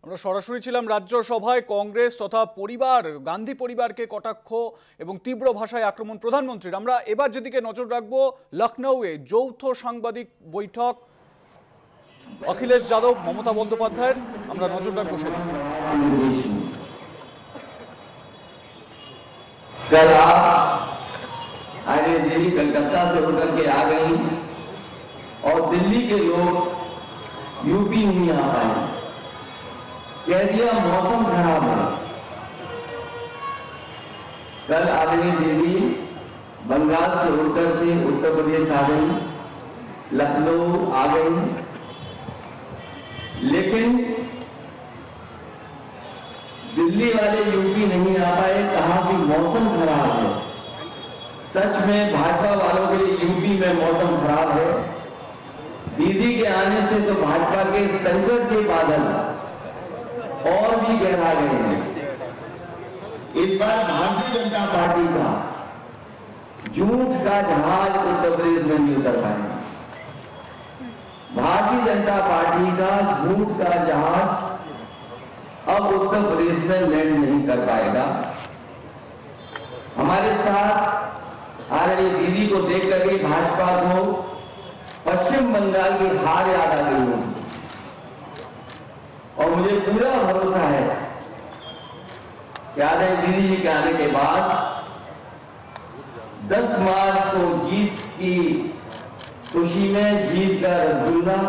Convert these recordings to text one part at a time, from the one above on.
আমরা সরাসরি ছিলাম রাজ্যসভায় কংগ্রেস তথা পরিবার গান্ধী পরিবারকে কটাক্ষ এবং তীব্র ভাষায় আক্রমণ প্রধানমন্ত্রীর। আমরা এবার যেদিকে নজর রাখবো, লখনৌয়ে যৌথ সাংবাদিক বৈঠক অখিলেশ যাদব মমতা বন্দ্যোপাধ্যায়ের, আমরা নজর রাখবো সেদিকে। कल आप आए दिल्ली कलकत्ता से होकर के आ गई और दिल्ली के लोग यूपी नहीं आ पाए, कह दिया मौसम खराब है। कल आदमी दिल्ली बंगाल से उड़कर से उत्तर प्रदेश आ गई, लखनऊ आ गई, लेकिन दिल्ली वाले यूपी नहीं आ पाए, कहा कि मौसम खराब है। सच में भाजपा वालों के लिए यूपी में मौसम खराब है। दीदी के आने से तो भाजपा के संकट के बादल और भी गहरा गए हैं। इस बार भारतीय जनता पार्टी का झूठ का जहाज उत्तर प्रदेश में नहीं उतर पाएगा। भारतीय जनता पार्टी का झूठ का जहाज अब उत्तर प्रदेश में लैंड नहीं कर पाएगा। हमारे साथ आ रही दीदी को देख करके भाजपा को पश्चिम बंगाल की हार याद आ गई है और मुझे पूरा भरोसा है कि आ रही दीदी जी के आने के बाद 10 मार्च को जीत की खुशी में जीत का रसगुल्ला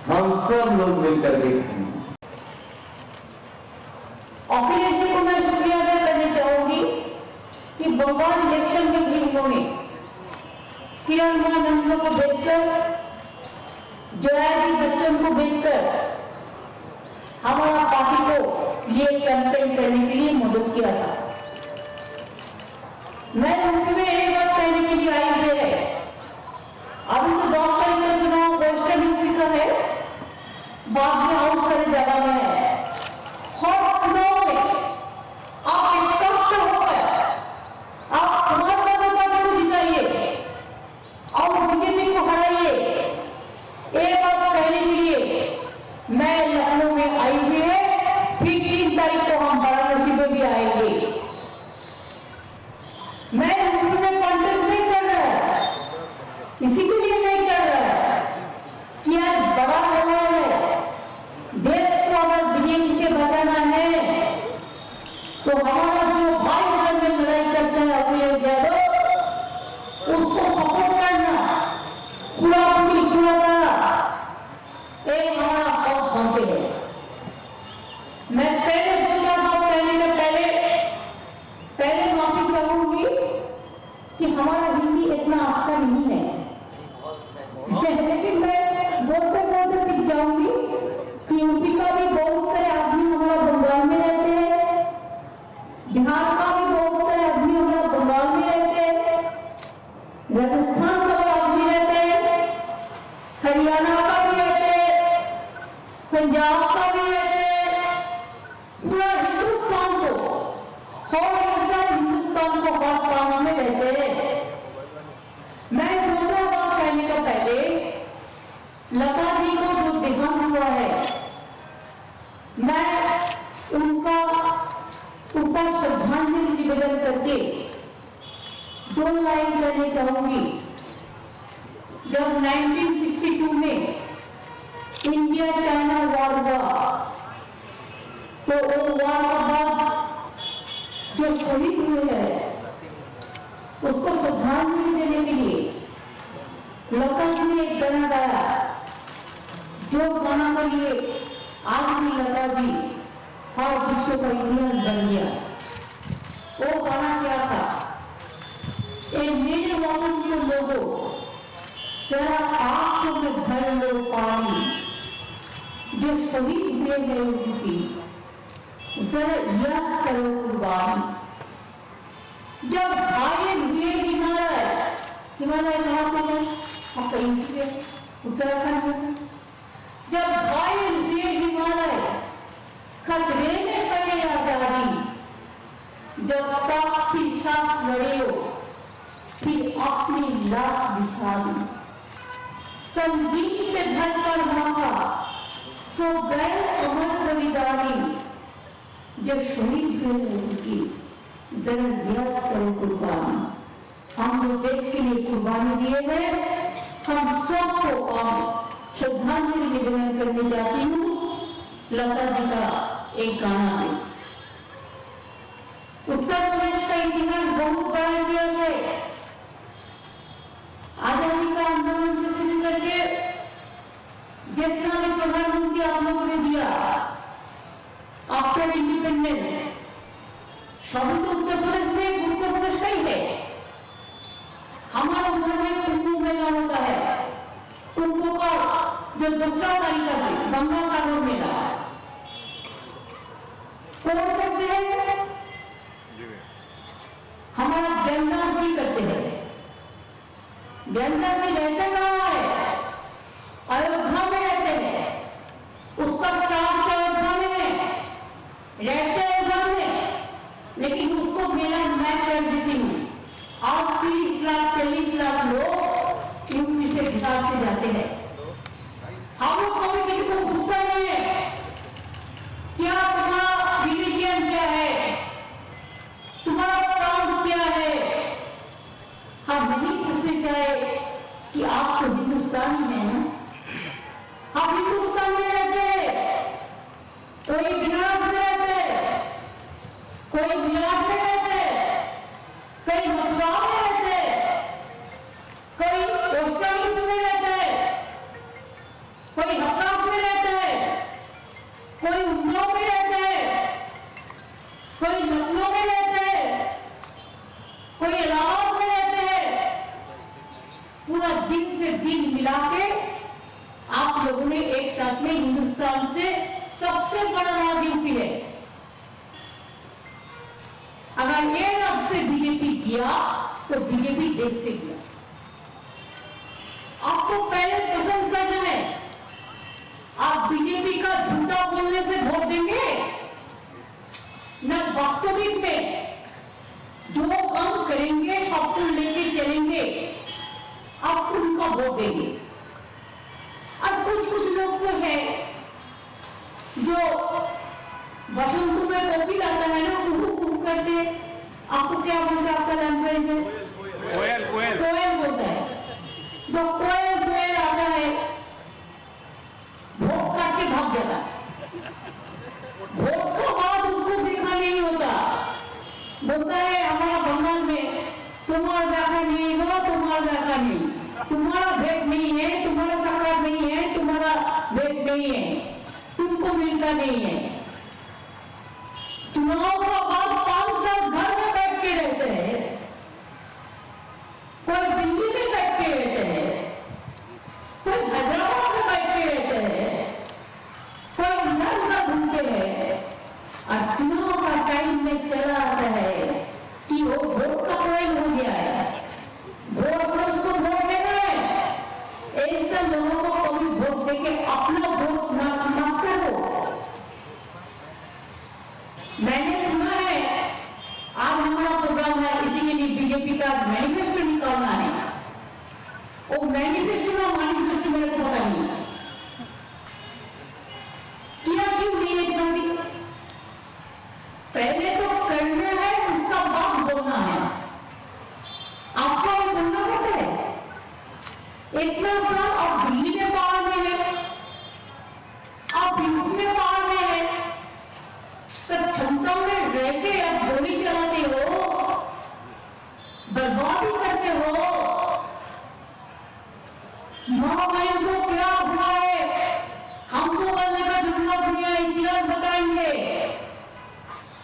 हम सब लोग मिलकर के खाएंगे। अखिलेश जी को मैं शुक्रिया अदा करना चाहूंगी कि बंगाल इलेक्शन के भी उन्होंने किरण महानंदो को बेचकर, जया जी बच्चन को बेचकर हमारा पार्टी को ये कैंपेन करने के लिए मदद किया था। मैं यूपी में एक बात कहने के लिए आई है, अभी तो 10 तारीख का चुनाव वेस्टर्न यूपी का है, बाद में और सारी जगह में है। हर चुनाव में आप एकजुट होकर आप समाजवादी पार्टी को जिताइए और बीजेपी को हराइए। एक बात कहने के लिए मैं लखनऊ में आई हुई है, फिर 3 तारीख को हम वाराणसी में भी आएंगे। मैं यूपी में कॉन्टेस्ट नहीं कर रहा है, इसी के लिए नहीं कर रहा है कि आज बड़ा हुआ है, देश को अगर बीजेपी से बचाना है तो हमारा जो भाई बहन में लड़ाई करते हैं अखिलेश यादव, उसको सपोर्ट करना पूरा एक हमारा बहुत बनते है। मैं पहले 2-4 बात कहने के पहले माफी चाहूंगी कि हमारा हिंदी इतना अच्छा नहीं है, लेकिन मैं बोलते बोलते सीख जाऊंगी कि यूपी का भी बहुत सारे आदमी हमारा बंगाल में रहते हैं, बिहार का भी बहुत सारे आदमी हमारा बंगाल में रहते हैं, राजस्थान का भी आदमी रहते हैं, हरियाणा का भी रहते हैं, पंजाब का भी रहते हैं, पूरा हिंदुस्तान को हर काम में रहते हैं। मैं दूसरा बात कहने का पहले लता जी को जो देहांत हुआ है, मैं उनका ऊपर श्रद्धांजलि निवेदन करके 2 लाइन करने चाहूंगी। जब 1962 में इंडिया चाइना वॉर हुआ तो वो वॉर के बाद जो शहीद हुए हैं उसको श्रद्धांजलि देने के लिए लता जी ने एक गाना गाया, जो गाना के लिए आज भी लता जी हर विश्व का इतिहास बन गया। वो गाना क्या था? मेरे वतन के लोगों, जरा आंखों में भर लो पानी, जो शहीद हुए हैं उनकी जरा याद करो कुर्बानी। जब घायल हुए हिमालय कहाँ पे है? आप कहीं उत्तराखंड में। जब घायल हुए हिमालय खतरे में पड़े आजादी, जब तक की सांस लड़े हो फिर अपनी लाश बिछा दी। संगीत पे धरकर भागा सो गए अमर बलिदानी। कुर्बानी जो शहीद हुए हैं उनकी जरा याद करो कुर्बानी। हम जो देश के लिए कुर्बानी दिए हैं, हम सबको श्रद्धांजलि निवेदन करने जाती हूँ। लता जी का एक गाना है। उत्तर प्रदेश का इतिहास बहुत बड़ा इतिहास है। आजादी का आंदोलन से शुरू करके जितना भी प्रधानमंत्री आप लोगों ने दिया आफ्टर इंडिपेंडेंस, सभी तो उत्तर प्रदेश में उत्तर प्रदेश का ही है। हमारे घर में कुंभ मेला होता है। कुंभ का जो दूसरा तरीका से गंगा सागर मेला कौन करते हैं? हमारा ज्ञानदास जी करते हैं। ज्ञानदास जी रहते कहाँ है? अयोध्या में रहते हैं। उसका प्राप्त अयोध्या में रहते अयोध्या में, लेकिन उसको मेरा मैं कर देती हूँ। आज 30 लाख 40 लाख लोग यूपी से बिहार से जाते हैं। हम लोग कभी किसी को पूछता नहीं है क्या तुम्हारा रिलीजियन क्या है, तुम्हारा प्रांत क्या है। हम नहीं पूछने चाहे कि आप तो हिंदुस्तानी हैं ना। हम हिंदुस्तान में रहते हैं। कोई बनारस में रहते हैं, कोई गुजरात में रहते हैं, कोई मथुरा में रहते हैं, कोई वेस्टर्न में रहते हैं, कोई हफ्तास में रहते हैं, कोई उन्नाव में रहते हैं, कोई लखनऊ में रहते हैं, कोई इलाहाबाद में रहते हैं। पूरा दिन से दिन मिला के आप लोगों ने एक साथ में हिंदुस्तान से सबसे बड़ा राज्य यूपी है। अगर ये रब से बीजेपी किया तो बीजेपी देश से किया। आपको पहले पसंद करना है। आप बीजेपी का झूठा बोलने से वोट देंगे न वास्तविक में जो काम करेंगे सबको लेके चलेंगे, आप उनका वोट देंगे। अब कुछ लोग तो है जो बसंत में कॉपी लाता है ना, कुहू करते। आपको क्या बोलते हैं? आपका लैंग्वेज में कोयल बोलता है। जो कोयल आता है वोट काट के भाग जाता है। वोट के बाद उसको देखना नहीं होता। बोलता है हमारा बंगाल में तुम्हारा जाका नहीं हो, तुम्हारा जाका नहीं, तुम्हारा भेद नहीं है, तुम्हारा सरकार नहीं है, तुम्हारा भेद नहीं है, तुमको मिलता नहीं है। चुनाव का बाद 5 साल घर में बैठ के रहते हैं, कोई दिल्ली में बैठ के रहते हैं, कोई हैदराबाद में बैठ के रहते हैं, कोई इधर घूमते हैं। और चुनाव का टाइम में चला आता है कि वो वोट का प्रयोग हो गया है, वोट पर उसको वोट देना है। ऐसे लोगों को कभी वोट देके अपना वोट नष्ट करो। मैंने सुना है आज हमारा प्रोग्राम है, इसी के लिए बीजेपी का मैनिफेस्टो निकालना है। वो मैनिफेस्टो मेरे को पता नहीं किया क्यों नहीं है इतना भी। पहले तो करना है, उसका बाद बोलना है। आपको बोलना पड़ता है। इतना साल आप दिल्ली में बाहर में है, आप यूपी में बाहर में है, तब क्षमता में रह के आप गोली चलाते हो, बर्बादी करते हो। महामारी को क्या हुआ है हमको करने का जुटना दुनिया इतिहास बताएंगे।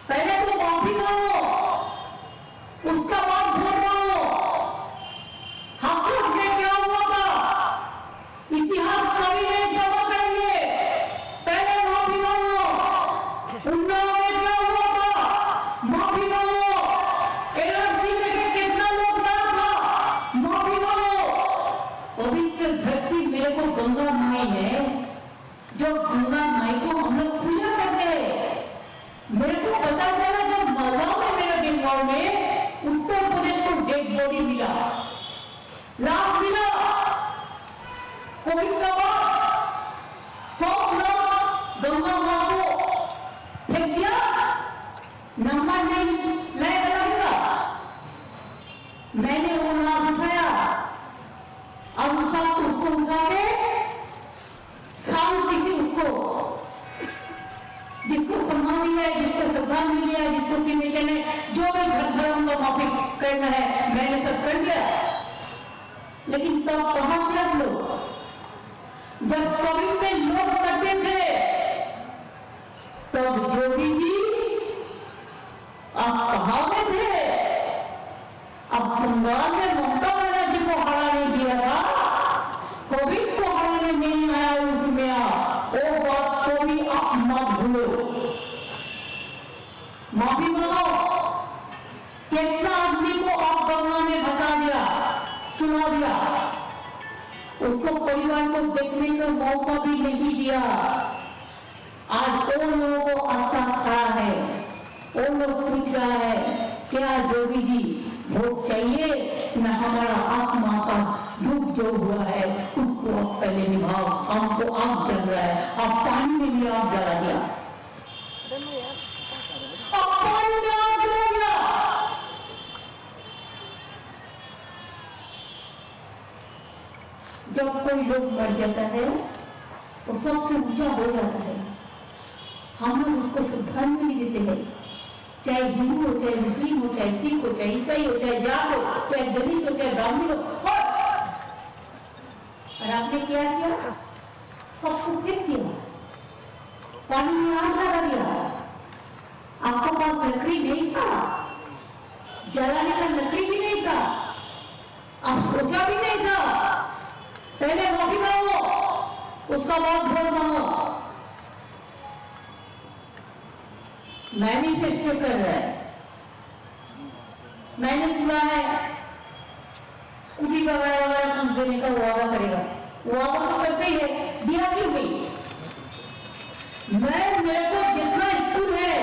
पहले तो माफी मांगो, उसका बाद वोट मांगो। हाथरस में क्या हुआ था इतिहास कभी नहीं जमा करेंगे। पहले माफी मांगो। उन्नाव में क्या हुआ था माफी मांगो। एनआरसी में कितना लोकदान था माफी मांगो। पवित्र धरती मेरे को गंगा माई है, जो गंगा माई को हम लोग पूजा करते हैं। मेरे को पता चला जब मालवा में मेरे बेंगल में उत्तर प्रदेश को डेड बॉडी मिला, लाश मिला, कोविड का बाद 100 लाख गंगा मां को नंबर नहीं मैं लगाऊंगा। मैंने वो नाम उठाया, अब उसको उठा के शांति से उसको, जिसको सम्मान मिला है, जिसको श्रद्धांजलि मिला है, जिसको क्रिमेशन है, जो भी धर्म का माफी करना है मैंने सब कर दिया। लेकिन तब कहां थे आप लोग? जब कोविड में लोग मरते थे तब जोगी जी आप कहां में थे? अब बंगाल में ममता बनर्जी को हराने दिया था, कोविड को हराने नहीं आया उसमें वो बात को भी आप मत भूलो, माफी मांगो। कितना आदमी को आप गंगा में फंसा दिया, सुना दिया, उसको परिवार को देखने का मौका भी नहीं दिया। आज उन लोगों को आता खड़ा है, वो लोग पूछ रहा है क्या जोगी जी वोट चाहिए न? हमारा आत्मा का दुख जो हुआ है उसको आप पहले निभाओ। हमको आग जल रहा है, आप पानी में भी आग जला दिया, आप पानी में आग जला दिया। जब कोई लोग मर जाता है वो सबसे ऊंचा हो जाता है, हम लोग उसको श्रद्धांजलि देते हैं, चाहे हिंदू हो, चाहे मुस्लिम हो, चाहे सिख हो, चाहे ईसाई हो, चाहे जाट हो, चाहे दलित हो, चाहे ब्राह्मण हो। और आपने क्या किया? सबको फेंक दिया, पानी में आग लगा दिया। आपके पास लकड़ी नहीं था, जलाने का लकड़ी भी नहीं था, आप सोचा भी नहीं था। पहले माफी मांगो, उसका बाद वोट मांगो। मैनिफेस्टो कर रहा है, मैंने सुना है स्कूटी वगैरह वगैरह कुछ देने का वादा करेगा, वादा तो करते ही है, दिया क्यों नहीं? मेरे को जितना स्कूल है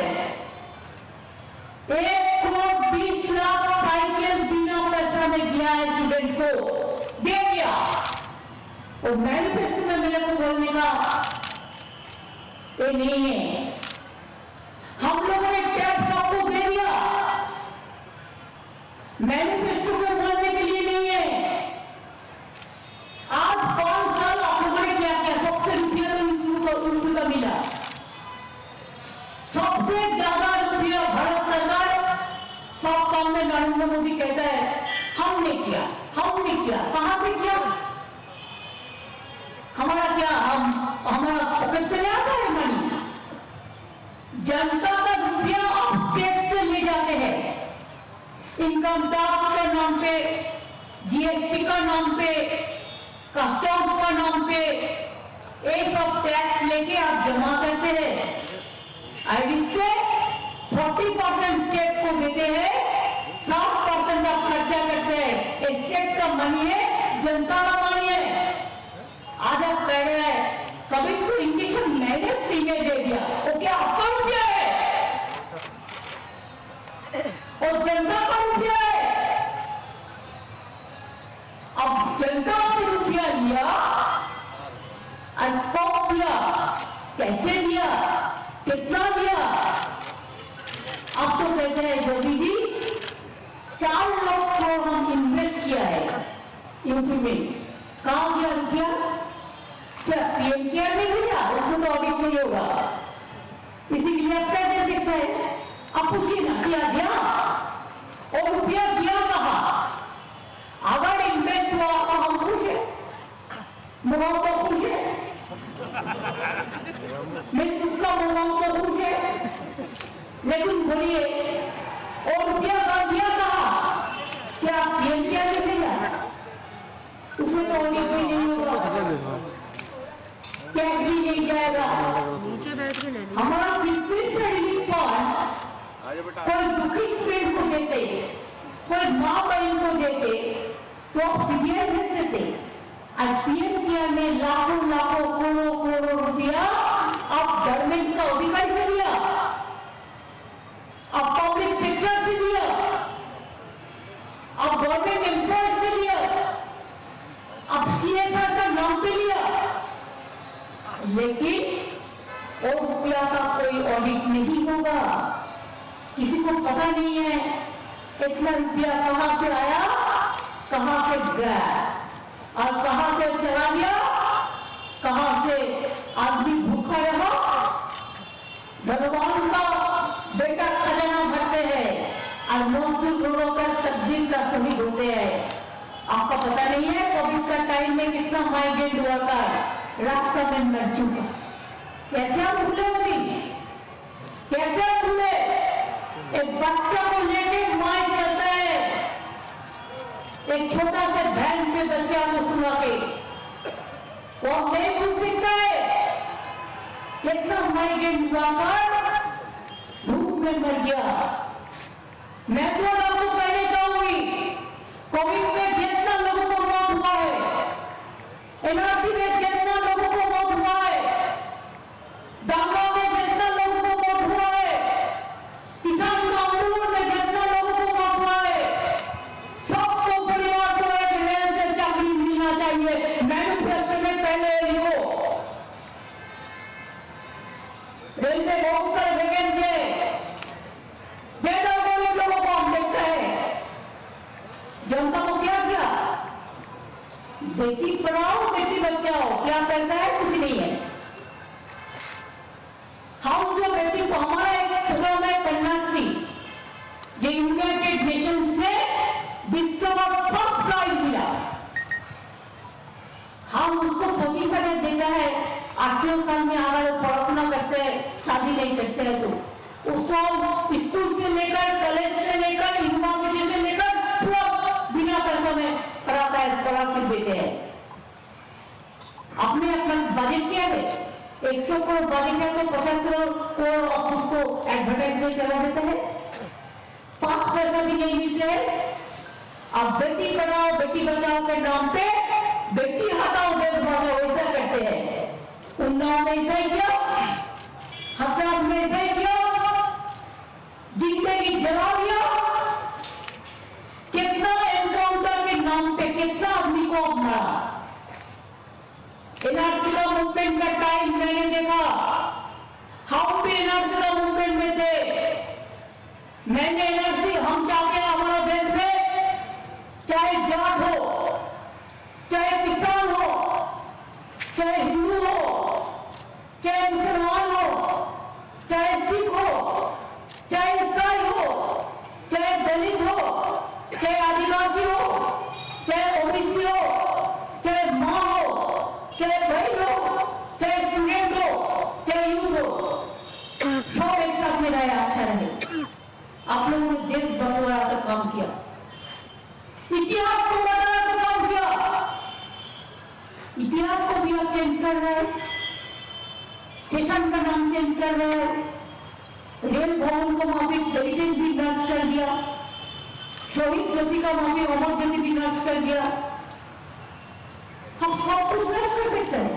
1,20,00,000 साइकिल बिना पैसा में दिया है स्टूडेंट को, दे दिया। और मैनिफेस्टो में मेरे को बोलने का ये नहीं है। हम लोगों ने टैक्स सबको दे दिया, मैनिफेस्टो में बोलने के लिए नहीं है। आज 5 साल आप लोगों ने क्या किया? सबसे रुपया तो उनको का मिला, सबसे ज्यादा रुपया भारत सरकार सब काम में नरेंद्र मोदी कहता है हमने किया, हमने किया। कहां से किया? हमारा क्या, हमारा पॉकेट से ले आता है मनी? जनता का रुपया आप स्टेट से ले जाते हैं, इनकम टैक्स के नाम पे, जीएसटी का नाम पे, कस्टम्स का नाम पे, ये सब टैक्स लेके आप जमा करते हैं। आईडी से 40% स्टेट को देते हैं, 60% आप खर्चा करते हैं। स्टेट का मनी है, जनता का मनी है। आज आप कह रहे हैं कभी तो इंजेक्शन मैंने फ्री में दे दिया, वो क्या आपका रुपया है? और जनता का रुपया है। अब जनता से रुपया लिया और कब दिया, कैसे दिया, कितना दिया? अब तो कहते हैं योगी जी 4 लाख करोड़ हम इन्वेस्ट किया है यूपी में। कहां गया रुपया? क्या पीएम केयर में दिया? उसमें तो ऑडिट नहीं होगा, इसीलिए आप क्या दे सकते हैं? आप पूछिए ना, क्या दिया और रुपया दिया कहां? अगर इन्वेस्ट हुआ तो हम खुश है, मुगाम तो खुश है, मैं उसका मुगाम तो खुश है। लेकिन बोलिए और रुपया का दिया कहां? क्या पीएम केयर में दिया? उसमें तो ऑडिट भी नहीं होगा, कैश भी नहीं जाएगा। हमारा सिंपलेस्ट रिलीफ फंड कोई दुखी स्टूडेंट को देते, कोई माँ बहन को देते तो आप सीबीआई भेज देते। और पीएम केयर में लाखों लाखों करोड़ों करोड़ों रुपया आप गवर्नमेंट का अधिकारी से लिया, आप पब्लिक सेक्टर से लिया, आप गवर्नमेंट एम्प्लॉय से लिया, आप सीएसआर का नाम पे लिया। लेकिन वो रुपया का कोई ऑडिट नहीं होगा, किसी को पता नहीं है इतना रुपया कहां से आया, कहां से गया और कहां से चला गया, कहां से आदमी भूखा रहा। भगवान का बेटा खजाना भरते हैं और मजदूर लोगों का तकदीर का शहीद होते हैं। आपको पता नहीं है कोविड का टाइम में कितना माइग्रेंट हुआ था, रास्ता में मर चुके। कैसे हम भूले होगी, कैसे हम भूले? एक बच्चा को लेके माए चलता है, एक छोटा सा बहन पे बच्चा को सुला के, वो नहीं भूल सकता है कितना माइग्रेंट हुआ था, धूप में मर गया। मैं तो आपको कहना चाहूंगी, कोविड में जितना लोगों को मौत हुआ है, एनआरसी में जितना लोगों को मौत हुआ है, दांगा में जितना लोगों को मौत हुआ है, किसान आंदोलन में जितना लोगों को मौत हुआ है, सबको परिवार को एक रेल से चाकरी मिलना चाहिए। मैन्युफैक्चर में पहले लिखो, रेल में बहुत सारे वैकेंसी है, बेटा गरीब लोगों को हम देखते हैं। जनता को क्या किया? बेटी पढ़ाओ बेटी बचाओ, क्या पैसा है? कुछ नहीं है। हम जो बेटी को, हमारा एक प्रोग्राम है कन्याश्री, ये यूनाइटेड नेशंस में विश्व का फर्स्ट प्राइज मिला। हम उसको पोजीशन देता है, 8 साल में अगर पढ़ाशुना करते हैं, शादी नहीं करते हैं तो उसको स्कूल से लेकर, कॉलेज से लेकर, यूनिवर्सिटी से लेकर पूरा बिना पैसा में पढ़ाता है, स्कॉलरशिप देते हैं। आपने अपना बजट क्या है? 100 करोड़ बजट है तो 75 करोड़ आप उसको एडवर्टाइज में चला देते हैं, 5 पैसा भी नहीं मिलते हैं। अब बेटी पढ़ाओ बेटी बचाओ के नाम पे बेटी हटाओ देश बचाओ ऐसा करते हैं। उन्नाव में ऐसा ही किया, हथरास में ऐसा ही किया, जिंदगी जला दिया। कितना एनकाउंटर के नाम पे कितना आदमी को मारा। एनआरसी का मूवमेंट का टाइम मैंने देखा, हम भी एनआरसी का मूवमेंट में थे। मैंने एनआरसी, हम चाहते हैं हमारा देश में चाहे जाट हो, चाहे किसान हो, चाहे हिंदू हो, चाहे मुसलमान हो, चाहे सिख हो, चाहे ईसाई हो, चाहे दलित हो, चाहे आदिवासी हो, चाहे ओबीसी हो, चाहे मां हो, चाहे बहन हो, चाहे स्टूडेंट हो, चाहे यूथ हो, सब एक साथ में रहे, अच्छा रहे। आप लोगों ने देश बटोरा का काम किया, इतिहास को बदलने का काम किया। इतिहास को भी आप चेंज कर रहे हैं, स्टेशन का नाम चेंज कर रहे हैं, रेल भवन को वहां पे हेरिटेज भी नष्ट कर दिया, शहीद ज्योति का वहां पे अमर ज्योति भी नष्ट कर दिया। हम सब कुछ नष्ट कर सकते हैं।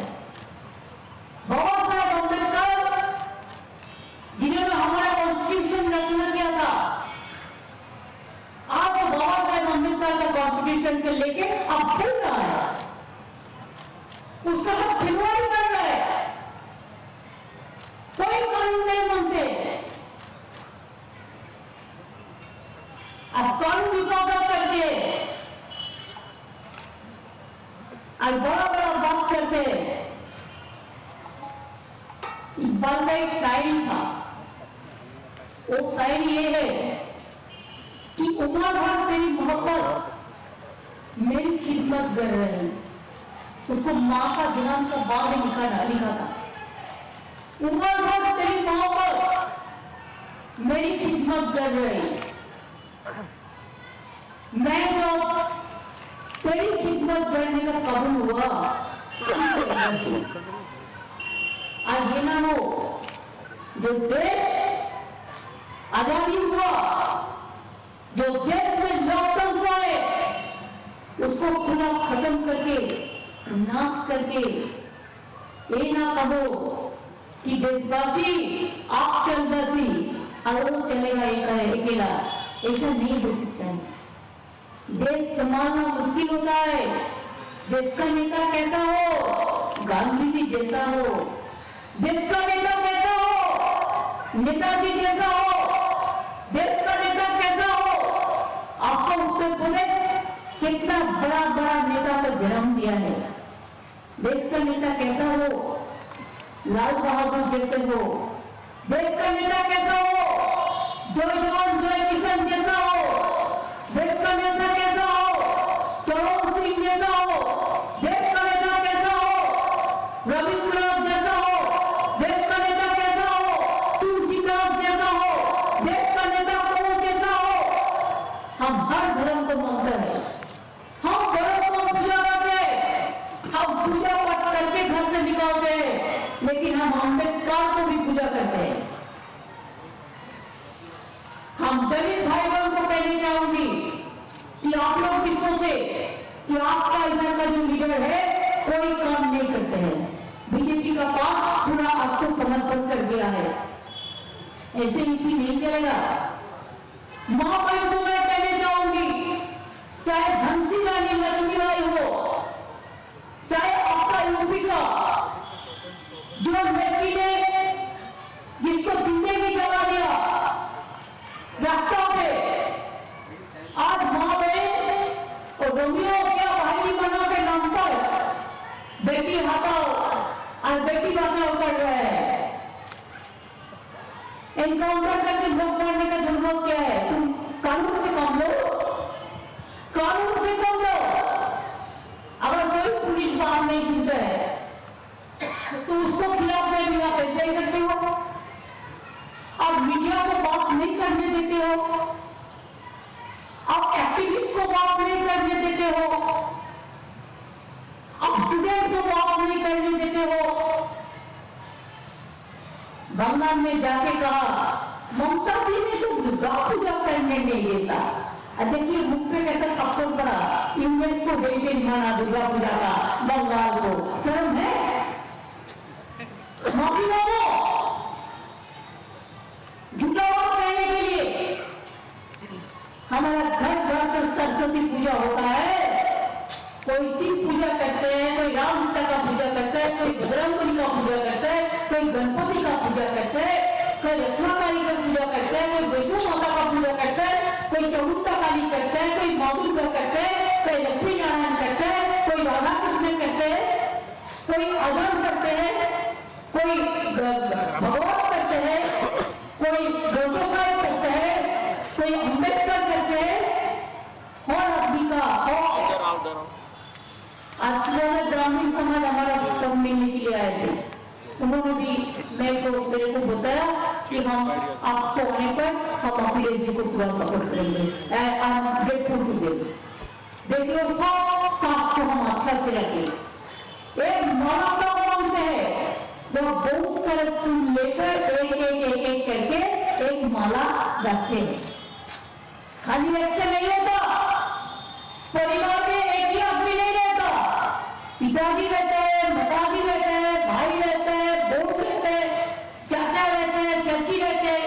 बाबा साहेब अम्बेडकर जिन्होंने हमारा कॉन्स्टिट्यूशन रचना किया था, आज बाबा साहेब अम्बेडकर का कॉन्स्टिट्यूशन को लेके अब खेल रहा है, उसका सब खिलवाड़ी कर रहा है। कोई कानून नहीं मानते। अब कानून विवाद करके और बड़ा बड़ा बात करते। इकबाल का एक शायरी था, वो शायरी ये है कि उम्र भर तेरी मोहब्बत मेरी खिदमत कर रही। उसको माँ का जन्म का बाद लिखा था। उम्र भर तेरी मोहब्बत मेरी खिदमत कर रही, मैं जब तेरी खिदमत करने का कबूल हुआ, आज ये ना हो जो देश आजादी हुआ, जो देश में लॉकडाउन हुआ है, उसको खुला खत्म करके, नाश करके ये ना कहो कि देशवासी आप चल बसी और वो चलेगा अकेला। ऐसा नहीं हो सकता है। देश संभालना मुश्किल होता है। देश का नेता कैसा हो? गांधी जी जैसा हो। देश का नेता कैसा हो? नेताजी जैसा हो। कितना बड़ा बड़ा नेता को जन्म दिया है। देश का नेता कैसा हो, लाल बहादुर जैसे हो। देश का नेता कैसा हो, जय जवान जय किसान जैसा हो। देश का नेता कैसा हो, चरण सिंह जैसा हो। देश का नेता कैसा हो, रविंद्रनाथ जैसा हो। देश का नेता कैसा हो, तुलसीदास जैसा हो। देश का नेता कौन जैसा हो। हम हर धर्म को मानते हैं, हम धर्म को पूजा करते हैं, हम पूजा पाठ करके घर से निकलते हैं, लेकिन हम अम्बेडकर को भी पूजा करते हैं। हम दलित भाई बहन को कहना चाहूंगी कि आप लोग भी सोचे कि आपका इधर का जो लीडर है कोई काम नहीं करते हैं। बीजेपी का पास पूरा आपको समर्पण कर दिया है, ऐसे नीति नहीं चलेगा। मां बहन को मैं कहना चाहूंगी, चाहे झांसी रानी लक्ष्मीबाई हो, चाहे आपका यूपी का जो लड़की ने जिसको जिंदगी जला दिया रास्ता पे, आज मां बहन और रोमियो क्या भाई बना के नाम पर बेटी हटाओ और बेटी बचाओ कर रहे हैं। एनकाउंटर करके लोग मारने का जरूरत क्या है। तुम कानून से काम लो, कानून से काम लो। अगर कोई पुलिस बात नहीं सुनता है तो उसको खिलाफ में भी आप ऐसे ही करते हो। आप मीडिया को बात नहीं करने देते हो, आप एक्टिविस्ट को बात नहीं करने देते हो, आप स्टूडेंट को बात नहीं करने देते हो। बंगाल में जाके कहा ममता जी ने तो दुर्गा पूजा करने नहीं देता। देखिए मुख पे कैसा थप्पड़ पड़ा, यूनेस्को हेरिटेज माना दुर्गा पूजा का बंगाल को। शर्म है, माफी मांगो। झूठा बात कहने के लिए हमारा घर घर पर सरस्वती पूजा होता है। कोई शिव पूजा करते हैं, कोई राम सीता का पूजा करता है, कोई बजरंगबली का पूजा करता है, कोई गणपति का पूजा करता है, कोई रत्ना काली का पूजा करता है, कोई वैष्णो माता का पूजा करता है, कोई चौमुखा काली करता है, कोई माँ दुर्गा करता है, कोई लक्ष्मी नारायण करता है, कोई राधा कृष्ण करते हैं, कोई अजम करते हैं, कोई भगवान करते हैं, कोई गोसाई करते हैं, कोई अम्बेडकर करते हैं। और आदमी का आज सुबह ग्रामीण समाज हमारा कम मिलने के लिए आए थे। उन्होंने भी मेरे को बताया कि हम आपको आने पर हम अखिलेश जी को पूरा सपोर्ट करेंगे। देख लो, सब कास्ट को हम अच्छा से रखें। एक मानवता मानते हैं, वो बहुत सारे फूल लेकर एक एक एक एक करके एक माला रखते हैं। खाली ऐसे नहीं होता, परिवार में एक ही आदमी नहीं रहता, पिताजी रहते हैं, माताजी रहते हैं, भाई रहते हैं, दोस्त रहते हैं, चाचा रहते हैं, चाची रहते हैं।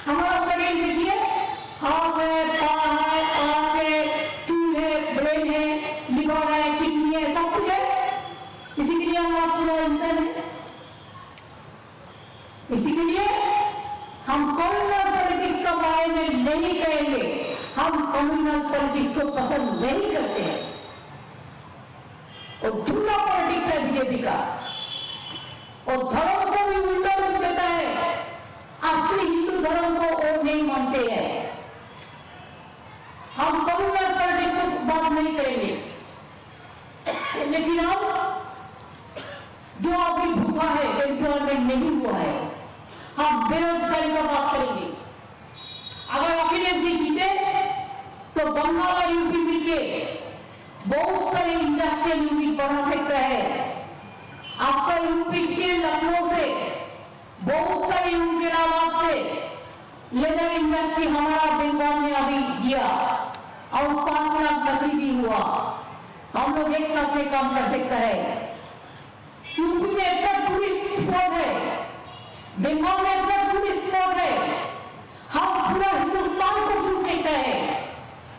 हमारा शरीर देखिए, हाथ है, पाँव है, आँख है, चूल है, ब्रेन है, लिवर है, किडनी है, सब कुछ है। इसी के लिए हमारा पूरा इंसान है। इसी के लिए हम कम्युनल पॉलिटिक्स के बारे में नहीं कहेंगे। हम कम्युनल पॉलिटिक्स को पसंद नहीं करते हैं और झूठा पॉलिटिक्स है बीजेपी का, और धर्म को भी उल्टा रूप देता है। असली हिंदू धर्म को वो नहीं मानते हैं। हम कम्युनल पॉलिटिक्स को बात नहीं करेंगे, लेकिन हम जो अभी भूखा है, एम्प्लॉयमेंट नहीं हुआ है, हम बेरोजगारी का बात करेंगे। अगर अखिलेश जी जीते तो बंगाल और यूपी मिलके बहुत सारे इंडस्ट्रियल यूनिट बना सकता है। आपका यूपी के लखनऊ से बहुत सारे यूनिट इलाहाबाद से लेदर इंडस्ट्री हमारा बंगाल में अभी किया और 5 लाख नौकरी भी हुआ। हम लोग एक साथ में काम कर सकता है। यूपी में इतना टूरिस्ट स्पॉट है, बंगाल में इतना टूरिस्ट स्पॉट है, हम पूरा हिंदुस्तान को छू सकते हैं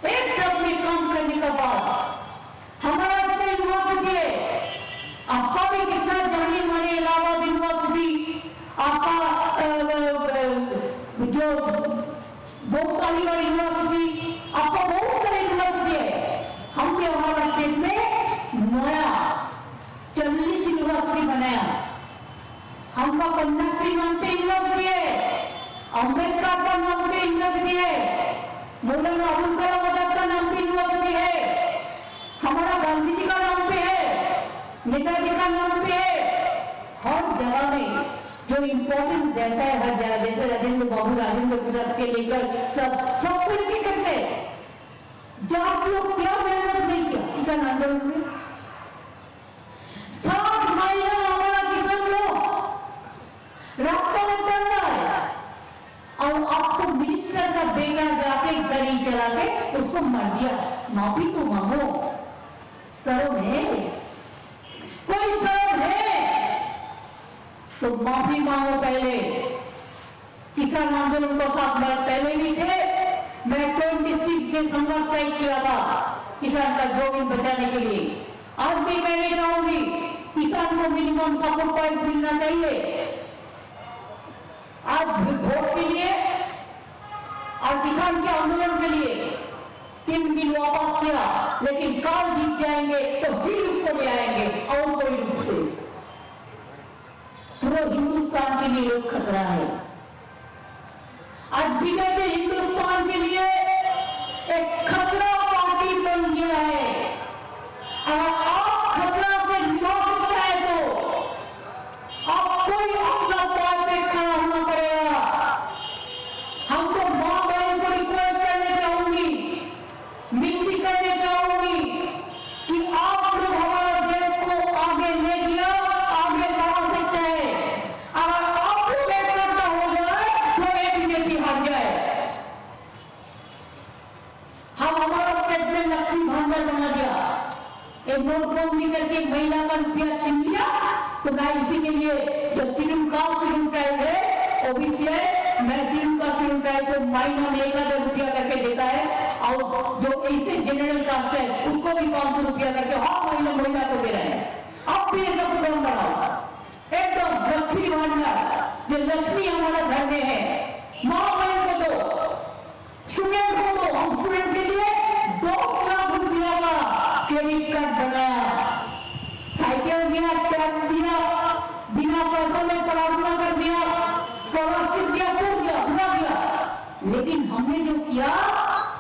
एक साथ में काम करने के बाद। हमारा इतना यूनिवर्सिटी है, आपका भी कितना जाने माने इलाहाबाद यूनिवर्सिटी, आपका जो बहुत सारी यूनिवर्सिटी, आपका बहुत सारी यूनिवर्सिटी है। हमारा स्टेट में नया 40 यूनिवर्सिटी बनाया। हमका कन्याश्री नाम पे यूनिवर्सिटी है, अम्बेडकर का नाम पे यूनिवर्सिटी है, मौलाना अबुल कलाम आजाद का नाम पे यूनिवर्सिटी है, हमारा गांधी जी का नाम पे है, नेताजी का नाम पे है। हर जगह में जो इंपॉर्टेंस रहता है हर जगह, जैसे राजेंद्र बाबू राजेंद्र प्रसाद के लेकर सब कुछ भी करते हैं। जब लोग क्या मेहनत नहीं किया किसान आंदोलन में, 7 महीना हमारा किसान लोग रास्ता में चल रहा है, और आपको मिनिस्टर का बेटा जाके गाड़ी चला के उसको मार दिया। माफी तो मांगो, शर्म है? कोई शर्म है तो माफी मांगो। पहले किसान आंदोलन को 7 बार पहले भी थे, मैं 26 डेज संघर्ष स्ट्राइक किया था किसान का जमीन बचाने के लिए। आज भी कहना चाहूंगी, किसान को मिनिमम सपोर्ट प्राइस मिलना चाहिए। आज वोट के लिए और किसान के आंदोलन के लिए 3 बिल वापस किया, लेकिन कल जीत जाएंगे तो फिर उसको ले आएंगे और कोई रूप से। पूरे हिंदुस्तान के लिए एक खतरा है। आज बीजेपी हिंदुस्तान के लिए एक खतरा पार्टी बन गया है। अगर आप खतरा से निभा सकता है तो आपको ही अपना पैर पे खड़ा होना पड़ेगा। हमको मां बहन को रिक्वेस्ट करने चाहूंगी, विनती करने चाहूंगी कि आप लोग हमारा देश को आगे ले गया, आगे बढ़ा सकते हैं। अगर आप लोग एकजुट हो जाए तो एक बीजेपी हार जाए। हम हमारा स्टेट में लक्ष्मी भांडार बना दिया, एक नोटबंदी करके महिला का रुपया छीन लिया। तो मैं इसी के लिए जो शेड्यूल कास्ट शेड्यूल ट्राइब है, ओबीसी है, मैं शेड्यूल कास्ट शेड्यूल ट्राइब को महीना में 1000 रुपया करके देता है, और जो ऐसे जनरल कास्ट है उसको भी 500 रुपया करके हर महीना महिला को दे रहे हैं। अब भी सब लोग बढ़ाओ एकदम लक्ष्मी भांडार, जो लक्ष्मी हमारा घर में है, माँ बहन को दो, स्टूडेंट को दो। हम स्टूडेंट के लिए 2 लाख रुपया का क्रेडिट कार्ड बनाया, साइकिल दिया, टैब दिया, बिना पैसा में पढ़ाशुना कर दिया, स्कॉलरशिप दिया, पूरा दिया। लेकिन हमने जो किया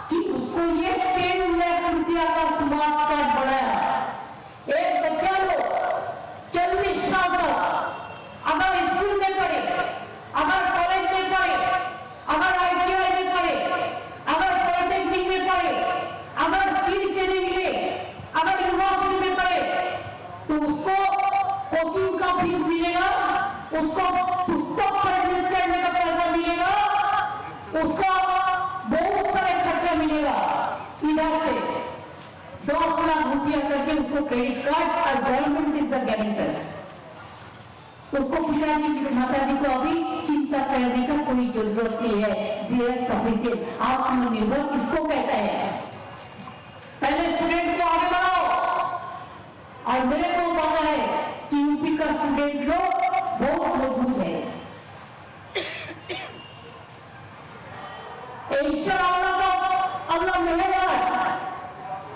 कि उसको ये 10 लाख रुपया का स्मार्ट कार्ड बनाया। एक बच्चा लो 40 साल तक अगर स्कूल में पढ़े, अगर कॉलेज में पढ़े, अगर ITI में पढ़े, अगर पॉलिटेक्निक में पढ़े, अगर स्किल ट्रेनिंग ले, अगर यूनिवर्सिटी में पढ़े, तो उसको कोचिंग का फीस मिलेगा, उसको पुस्तक खरीद करने का पैसा मिलेगा, उसका बहुत सारे खर्चा मिलेगा। इधर से 10 लाख रुपया करके उसको क्रेडिट कार्ड, और गवर्नमेंट इज द गारंटर। उसको पिताजी माताजी को अभी चिंता करने का कोई जरूरत नहीं है। देयर सफिशिएंट, आत्मनिर्भर इसको कहता है। पहले स्टूडेंट को आगे बढ़ाओ, और मेरे को पता है कि यूपी का स्टूडेंट लोग बहुत मजबूत है। ईश्वर अल्लाह मेहरबान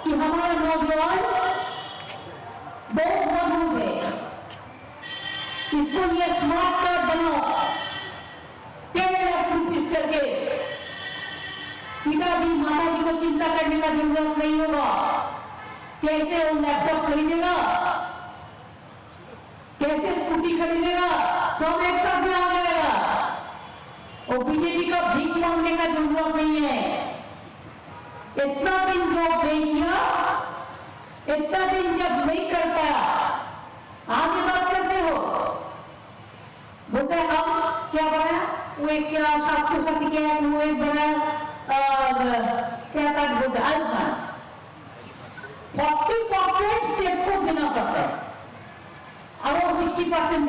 कि हमारे नौजवान बहुत मजबूत है। इसको लिए स्मार्ट कार्ड बनाओ, 10 लाख रुपीस करके। पिताजी माताजी को चिंता करने का जरूरत नहीं होगा। कैसे वो लैपटॉप खरीदेगा, कैसे स्कूटी खरीदेगा, सब एक साथ में आ जाएगा। और बीजेपी का भीख मांगने का जरूरत नहीं है। इतना दिन जॉब नहीं किया, इतना दिन जब नहीं कर पाया, आगे बात करते हो। बोलते हैं हम क्या बनाया, वो एक शास्त्र शक्ति क्या है, वो एक बनाया क्या था, बोलते आयुष्मान 40% स्टेट को देना पड़ता है, और वो 60%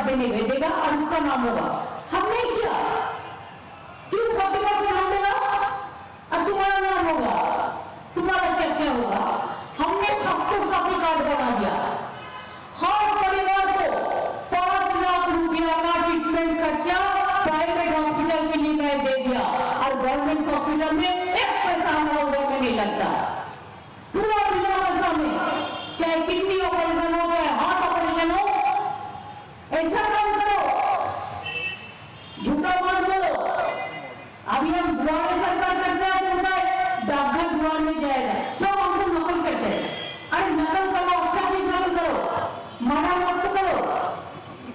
देने भेजेगा और उसका नाम होगा। हमने किया, क्यों 40% हम देगा और तुम्हारा नाम होगा, तुम्हारा चर्चा होगा। हमने स्वास्थ्य साथी कार्ड बना दिया, हर परिवार को 5 लाख रुपया का ट्रीटमेंट खर्चा प्राइवेट हॉस्पिटल के लिए मैं दे दिया, और गवर्नमेंट हॉस्पिटल में 1 पैसा हमारा उधर में नहीं लगता। पूरा बिना चाहे किडनी ऑपरेशन हो, चाहे हार्ट ऑपरेशन हो, ऐसा काम करो, झूठा मत बोलो। अभी हम द्वार में सरकार करते हैं, बोलता है डाकघर द्वार में जाएगा, सब हमको नकल करते हैं। अरे नकल करो, अच्छा से नकल करो, मना मत करो,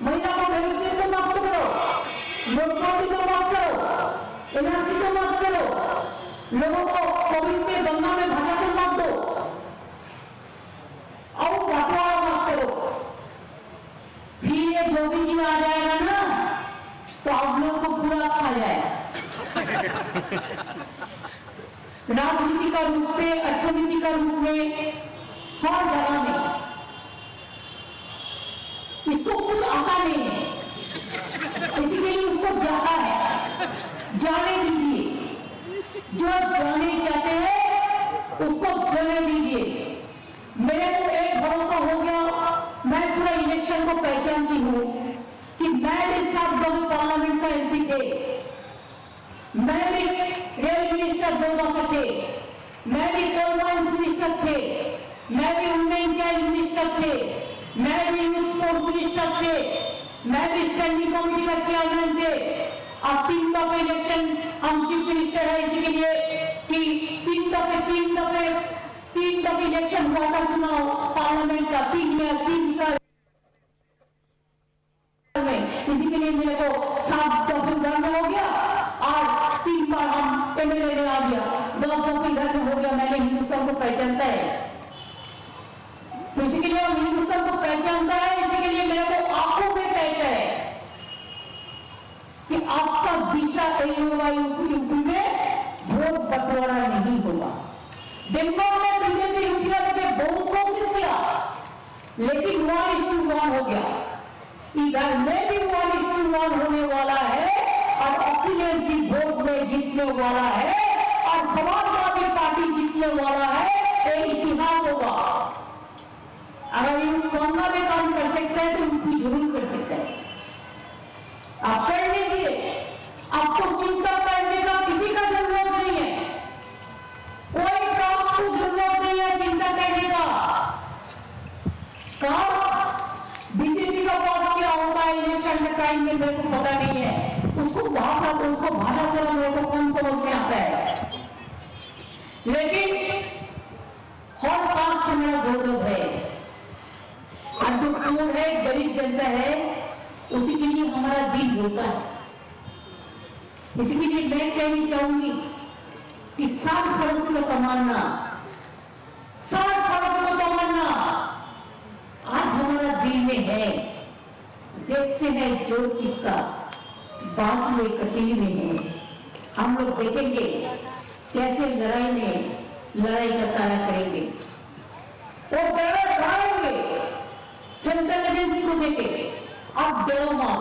महिला को बेइज्जत तो मत करो, नोटबंदी तो मत करो, एनआरसी तो मत करो, लोगों को कोविड में गंगा में भगा के मत दो, और बंटवारा मत करो। फिर ये जोगी जी आ जाएगा ना, तो आप लोग को पूरा खा जाएगा। राजनीति का रूप में, अर्थनीति का रूप में, हर जगह में इसको कुछ आता नहीं है, इसी के लिए उसको जाता है। जाने दीजिए, जो जाने चाहते हैं उसको जाने दीजिए। मेरे को एक भरोसा हो गया, मैं पूरा इलेक्शन को पहचानती हूँ कि मैं भी 7 लोग पार्लियामेंट का एमपी थे, मैं भी रेल मिनिस्टर 2 दफे थे, मैं भी कोल माइंस मिनिस्टर थे, मैं भी वुमेन चाइल्ड मिनिस्टर थे, मैं भी यूथ स्पोर्ट्स मिनिस्टर थे, मैं भी स्टैंडिंग कमेटी का चेयरमैन थे। अब 3 दफे इलेक्शन हम चीफ मिनिस्टर है, इसी के लिए कि 3 दफे इलेक्शन हुआ था, चुनाव पार्लियामेंट का 3 साल में, इसी के लिए मेरे को 7 दफे दंड हो गया और 3 बार हम एमएलए में आ गया, 10 दफे दंड हो गया। मैंने हिंदुस्तान को पहचानता है, तो इसी के लिए हम हिंदुस्तान को पहचानता है, इसी के लिए मेरे को आंखों में कहता है कि आपका दिशा यूपी में वोट बंटवारा नहीं होगा। बंगाल में बीजेपी रुपया लेके बहुत कोशिश किया, लेकिन 1:1 हो गया। इधर में भी 1:1 होने वाला है और अखिलेश जी वोट में जीतने वाला है और समाजवादी पार्टी जीतने वाला है, एक इतिहास होगा। अगर इन गंगा में काम कर सकते हैं तो उनकी जरूर कर सकते हैं। आप कर लीजिए, आपको चिंता करने का किसी का जरूरत नहीं है, कोई काम को जरूरत नहीं है चिंता करने का। काम बीजेपी का पास क्या होता है इलेक्शन के टाइम में मेरे को पता नहीं है, उसको भाषा थोड़ा मेरे को कम समझ में आता है, लेकिन हर कास्ट मेरा गौरव है। और जो अमूल है, गरीब जनता है, उसी के लिए हमारा दिल बोलता है। इसी के लिए मैं कहनी चाहूंगी कि 60 फरों को तमन्ना, 60 फरों को तमन्ना आज हमारा दिल में है। देखते हैं जो किसका बात में कटीली में है, हम लोग देखेंगे कैसे लड़ाई का तारा करेंगे, वो बड़ा बढ़ाएंगे सेंट्रल एजेंसी को देखे। अब डरो मत,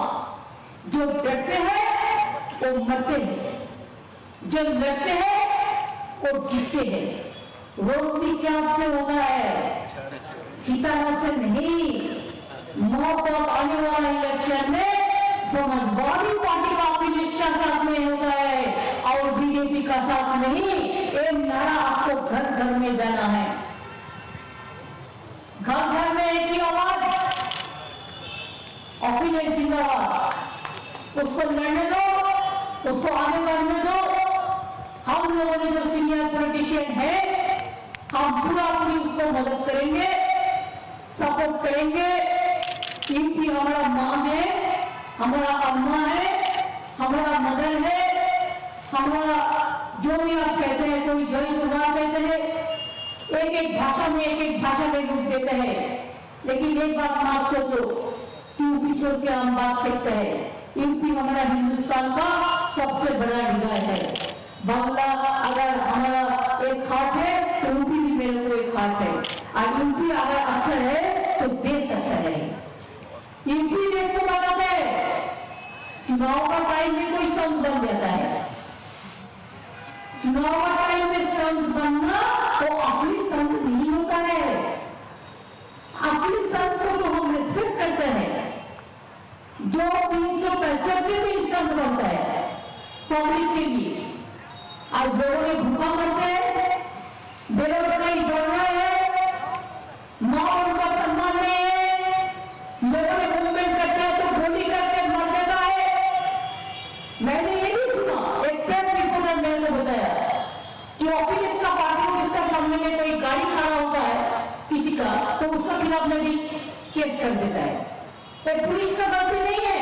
जो डरते हैं वो मरते हैं, जो लड़ते हैं वो जीतते हैं। रोशनी चांद से होता है, सितारा से नहीं। मौत और आने वाला इलेक्शन में समाजवादी पार्टी का अखिलेश साथ में होता है और बीजेपी का साथ नहीं। एक नारा आपको घर घर में देना है, घर घर में एक ही आवाज, अखिलेश जिंदाबाद। उसको लड़ने दो, उसको आगे बढ़ने दो। हम लोगों ने जो सीनियर पॉलिटिशियन है, हम पूरा पूरी उसको मदद करेंगे, सपोर्ट करेंगे। यूपी हमारा मां है, हमारा अम्मा है, हमारा मदर है, हमारा जो भी आप कहते हैं, कोई जय सुधार कहते हैं, एक भाषा में रूप देते हैं। लेकिन एक बात आप सोचो, यूपी छोड़ के हम भाग सकते हैं। यूपी हमारा हिंदुस्तान का सबसे बड़ा हृदय है। बांग्ला अगर हमारा एक हाथ है तो यूपी भी मेरे को एक हाथ है, और यूपी अगर अच्छा है तो देश अच्छा है। यूपी देश को बनाते हैं। चुनाव का टाइम में कोई संत बन जाता है, चुनाव का टाइम में संत बनना तो असली संत नहीं होता है। असली संत को तो हम रिस्पेक्ट करते हैं, जो 365 के दिन संत बनता है पब्लिक के लिए। आज लोगों ने भूखा करते हैं, बेरोजगारी बढ़ रहा है, माँ मैंने ये भी सुना, एक प्रेस रिपोर्टर ने मेरे को बताया कि अखिलेश का पार्टी जिसका सामने में कोई गाड़ी खड़ा होता है किसी का, तो उसका खिलाफ में भी केस कर देता है। तो पुलिस का गलती नहीं है,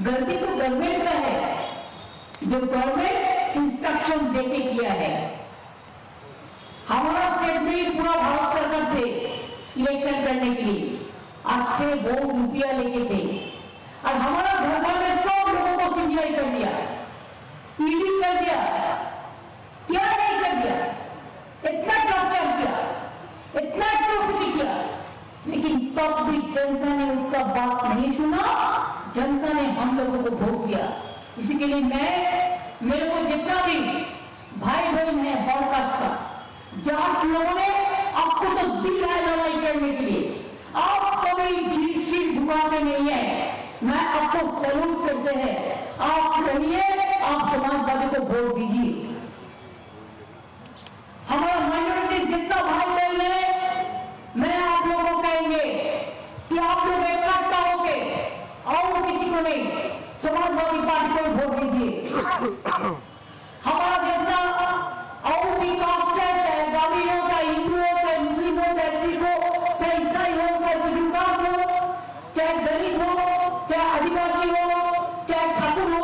गलती तो गवर्नमेंट का है, जो गवर्नमेंट इंस्ट्रक्शन देके किया है। हमारा स्टेट में पूरा भारत सरकार थे इलेक्शन करने के लिए, अच्छे बहुत रुपया लेके थे, और हमारा घर में सब लोगों को सीबीआई कर दिया, ईडी कर दिया, क्या नहीं कर दिया, इतना टॉर्चर किया, इतना एट्रोसिटी किया, लेकिन तब भी जनता ने उसका बात नहीं सुना, जनता ने हम लोगों को वोट दिया। इसी के लिए मेरे को जितना भी भाई बहन है हॉलकास्ट का, जहां लोगों ने आपको तो दिल है लड़ाई करने के लिए, आप कभी सिर झुकाते नहीं है, मैं आपको सैल्यूट करते हैं, आप रहिए, आप समाजवादी को वोट दीजिए। हमारा माइनॉरिटी जितना भाई बहन है, मैं आप लोगों को कहेंगे कि आप लोग इकट्ठा होके और किसी को नहीं, समाजवादी पार्टी को वोट दीजिए। हमारा जितना और भी कास्ट है, चाहे द्राविड़ हो, चाहे हिंदू हो, चाहे मुस्लिम हो, चाहे सिख हो, चाहे ईसाई हो, चाहे शेड्यूल कास्ट हो, चाहे दलित हो, चाहे आदिवासी हो, चाहे ठाकुर हो,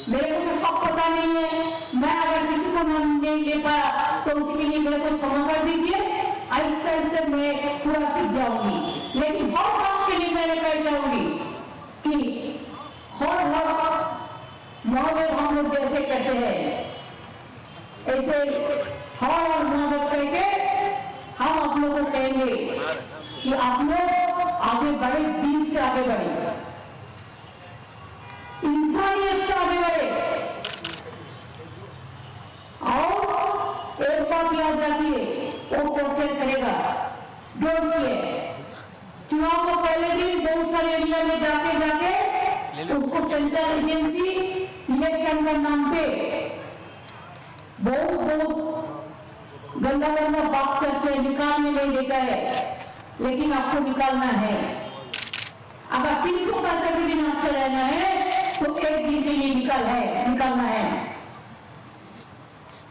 मेरे को तो सब पता नहीं है, मैं अगर किसी को नाम नहीं ले पाया तो उसके लिए मेरे को क्षमा कर दीजिए, आहिस्ते आहिस्ते मैं पूरा सीख जाऊंगी। लेकिन हर बात के लिए मैंने कह जाऊंगी कि हर महादेव हम लोग जैसे कहते हैं, ऐसे हर महादेव कह के हम आप लोगों को कहेंगे कि आप लोग आगे बढ़े, दिल से आगे बढ़े, इंसानियत से आगे बढ़े। और एक बात याद रखिए, वो टॉर्चर करेगा, डोंट केयर। चुनाव को पहले दिन बहुत सारे एरिया में जाके उसको सेंट्रल एजेंसी इलेक्शन के नाम पे बहुत गंदा बात करके निकालने नहीं देता है, लेकिन आपको निकालना है। अगर 365 दिन अच्छा रहना है तो एक दिन के लिए निकालना है।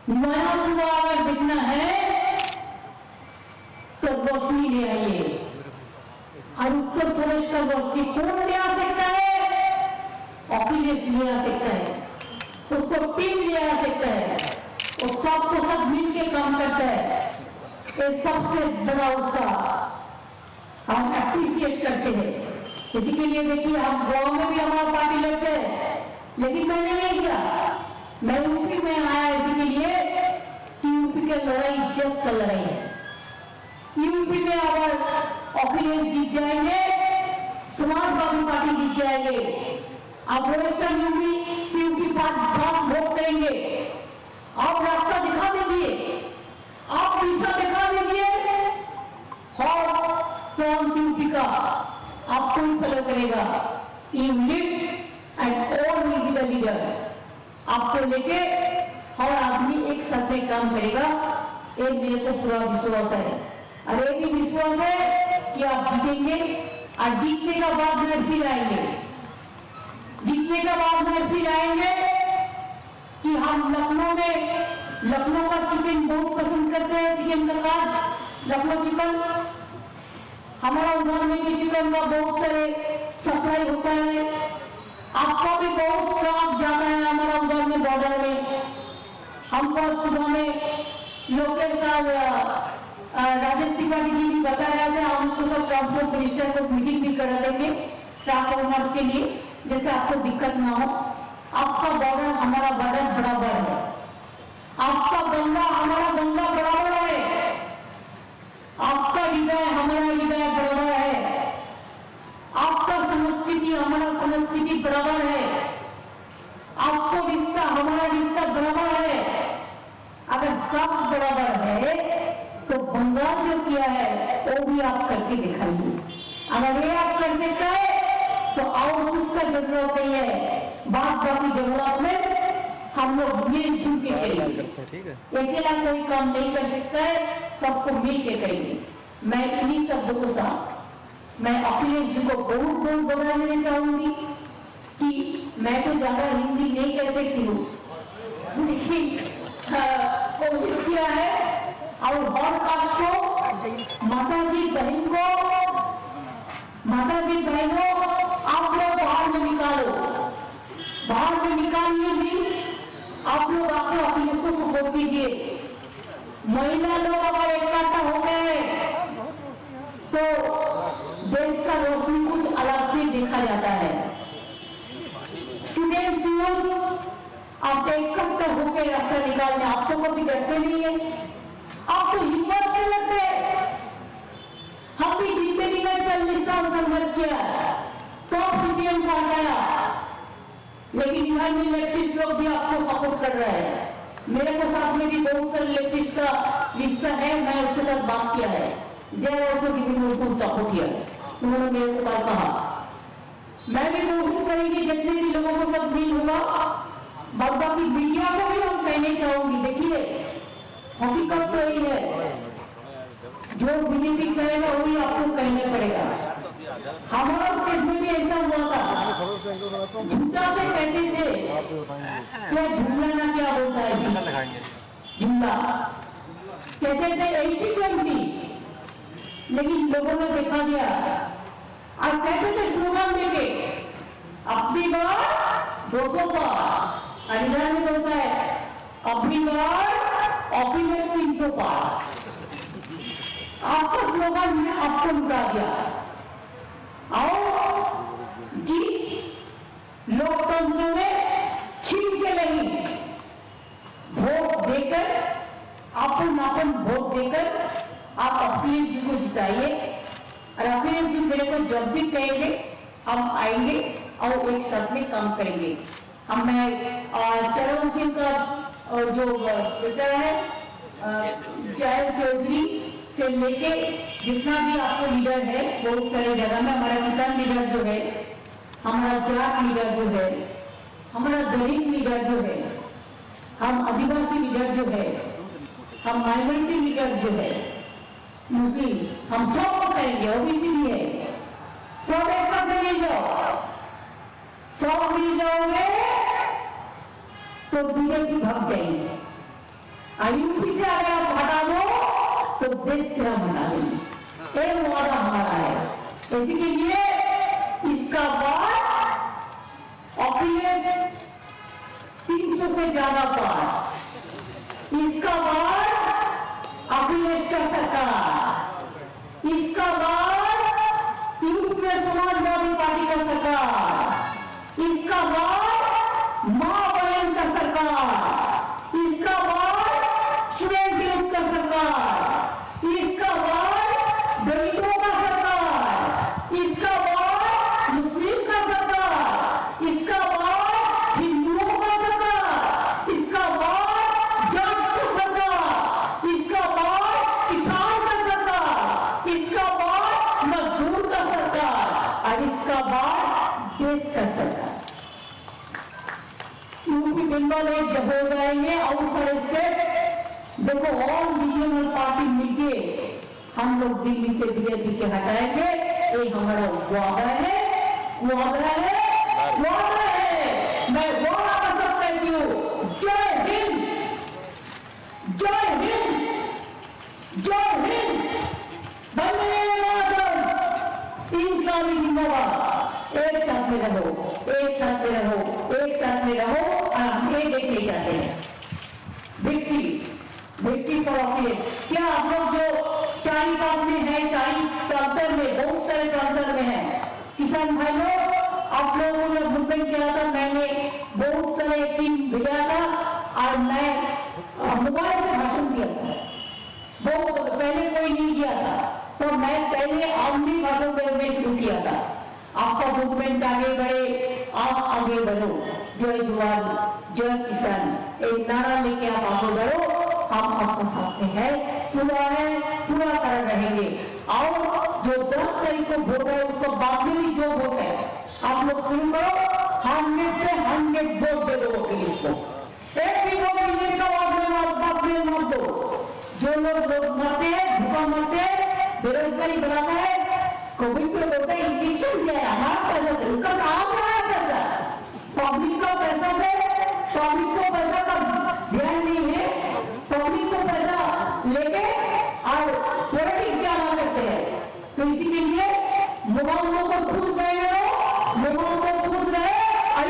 नया सुबह अगर दिखना है तो रोशनी ले आइए, और उत्तर प्रदेश का रोशनी कौन ले आ सकता है? अखिलेश ले आ सकता है, उसको टीम ले आ सकता है, वो सबको सब मिल के काम करता है, ये सबसे बड़ा उसका हम अप्रिशिएट करते हैं। इसी के लिए देखिए, हम गांव में भी हमारा पार्टी लड़ते हैं, लेकिन मैंने नहीं किया, मैं यूपी में आया इसी के लिए कि यूपी की लड़ाई इज्जत का लड़ाई है। यूपी में अगर अखिलेश जीत जाएंगे, समाजवादी पार्टी जीत जाएंगे, आप वेस्टर्न यूपी पास वोट करेंगे, आप रास्ता दिखा दीजिए, आप दिशा दिखा दीजिए, और फ्रॉम यूपी का आपको ही फॉलो करेगा। You live and all will be the leader, आपको लेके हर आदमी एक साथ में काम करेगा, ये मेरे को पूरा विश्वास है। और ये भी विश्वास है कि आप जीतेंगे, और जीतने का बाद में फिर आएंगे, जीतने का बाद में फिर आएंगे कि हम लखनऊ का चिकन बहुत पसंद करते हैं, चिकन का काज, लखनऊ चिकन, हमारा उधर में भी चिकन का बहुत सारे सप्लाई होता है, आपका भी बहुत काम जाता है हमारा उधर में बॉर्डर में। हमको सुबह में लोकेश राजेश तिवारी जी भी बता रहे थे, हम उसको सब ट्रांसपोर्ट मिनिस्टर को मीटिंग भी करा देंगे ट्रांसफॉर्मर्स के लिए, जैसे आपको दिक्कत ना हो। आपका बॉर्डर हमारा बॉर्डर बराबर है, आपका गंगा हमारा गंगा बराबर है, आपका हृदय हमारा हृदय बराबर है, आपका संस्कृति हमारा संस्कृति बराबर है, आपको रिश्ता हमारा रिश्ता बराबर है। अगर सब बराबर है तो बंगाल जो किया है वो भी आप करके दिखाइए। अगर ये आप कर सकते हैं तो और कुछ का जरूरत नहीं है, बाकी डेवलपमेंट हम लोग मिलजुल के करेंगे, अकेला कोई काम नहीं कर सकता है, सबको मिल के करेंगे। मैं इन्हीं शब्दों के साथ मैं अखिलेश जी को बहुत बहुत बधाई देना चाहूंगी कि मैं तो ज्यादा हिंदी नहीं कह सकती हूँ, लेकिन कोशिश किया है। और ब्रॉडकास्ट को माता जी बहनों आप लोग बाहर में निकालो, बाहर में निकालिए प्लीज। आप लोग आके अपने इसको सपोर्ट कीजिए। महिला लोग अगर इकट्ठा हो गए तो देश का रोशनी कुछ अलग से देखा जाता है। स्टूडेंट्स यूथ आप इकट्ठा होकर रास्ता निकालने, आप तो कभी डरते नहीं है, आप तो हिम्मत से लगते। हम भी जिंदगी में 40 साल संघर्ष किया, टॉप सीपीएम को हटाया, लेकिन यहाँ में लेफ्टिस्ट लोग भी आपको सपोर्ट कर रहे हैं। मेरे को साथ में भी बहुत सारे लेफ्टिस्ट का रिश्ता है, मैं उसके साथ बात किया है। देर ऑल्सो गिविंग उनको सपोर्ट किया, उन्होंने मेरे को कहा। मैं भी कोशिश करेंगी जितने भी लोगों को सब फील होगा, बाकी मीडिया को भी हम कहने चाहूंगी, देखिए हकीकत तो यही है, जो बीजेपी कहेगा वही आपको कहना पड़ेगा। हमारा स्टेट में भी ऐसा हुआ था, झूठा से कहते थे, क्या झूठा ना क्या बोलता है झूठा कहते थे 80-20, लेकिन लोगों ने देखा गया और कहते थे स्लोगन देके अपनी बार 200 पार, हरियाणा में बोलता है अपनी बार ऑफिस 300 पार। आपका स्लोगन है, आपको लुटा दिया। आओ जी, लोकतंत्र में छीन के नहीं, वोट देकर अपन वोट देकर आप अखिलेश जी को जिताइए। और अखिलेश जी मेरे को जब भी कहेंगे हम आएंगे और एक साथ में काम करेंगे। हम चरण सिंह का जो बेटा है जय चौधरी से लेके जितना भी आपको लीडर है, बहुत सारे जगह में हमारा किसान लीडर जो है, हमारा जाट लीडर जो है, हमारा दलित लीडर जो है, हम आदिवासी लीडर जो है, हम माइनॉरिटी लीडर जो है, मुस्लिम, हम सब करेंगे। ओबीसी भी है, सब एक साथ मिल जाओ, सब मिल जाओगे तो बीजेपी भाग जाएंगे। यूपी से अगर आप हटा दो तो देश से हम हटा देंगे, एक वादा हमारा है। इसी के लिए इसका बाद अखिलेश 300 से ज्यादा पार, इसका बाद अखिलेश का सरकार, इसका बाद यूपी में समाजवादी पार्टी का सरकार, इसका बाद मां बहन का सरकार, इसका बाद स्टूडेंट यूथ का सरकार, इसका बाद दलितों का सरकार, इसका बाद मुस्लिम का सरकार, इसका बाद हिंदुओं का सरकार, इसका बाद जाट का सरकार, इसका बाद किसान का सरकार, इसका बाद मजदूर का सरकार और इसका बाद देश का सरकार। यूपी बंगाल एक जब हो जाएंगे और सारे स्टेट, देखो ऑल रीजनल पार्टी मिलके हम लोग दिल्ली से बीजेपी के हटाएंगे। ये हमारा वादा है, वादा है, वादा है। मैं वादा कर सकता हूँ। जय हिंद, जय हिंद, जय हिंद, वंदे मातरम, इनकलाबी जिंदाबाद। एक साथ में रहो, एक साथ में रहो, एक साथ में रहो और हम ये देखने जाते हैं विक्ट्री फॉर अखिलेश। क्या आप लोग जो चारी बाग में है, चारी प्रांतर में, बहुत सारे प्रांतर में है, किसान भाई लोग, आप लोगों ने मूवमेंट किया था, मैंने बहुत सारे टीम भेजा था और मैं मोबाइल से भाषण दिया था। बहुत पहले कोई नहीं किया था, तो मैं पहले आमनी भाषण देने शुरू किया था। आपका मूवमेंट आगे बढ़े, आप आगे बढ़ो, जय जवान जय किसान, एक नारा लेके आप आगे बढ़ो। हम आपके साथ में है, पूरा कर रहेंगे। और जो 10 तारीख को वोट है, उसको बाद में भी जो वोट है आप लोग सुन करो, 100 से 100 वोट दे दो अखिलेश को। एक भी वोट मिलने का बात मत दो। जो लोग मरते हैं, भूखा मरते हैं, बेरोजगारी बढ़ाता है, कोविड पे बोलते हैं इंजेक्शन दिया है, हमारा पैसा से, उसका कहां से आया पैसा? पब्लिक का पैसा से पब्लिक को पैसा का ध्यान नहीं है, पब्लिक को पैसा लेके और पॉलिटिक्स क्या करते हैं। तो इसी के लिए लोगों को खुश रहे, लोगों को खुश रहे,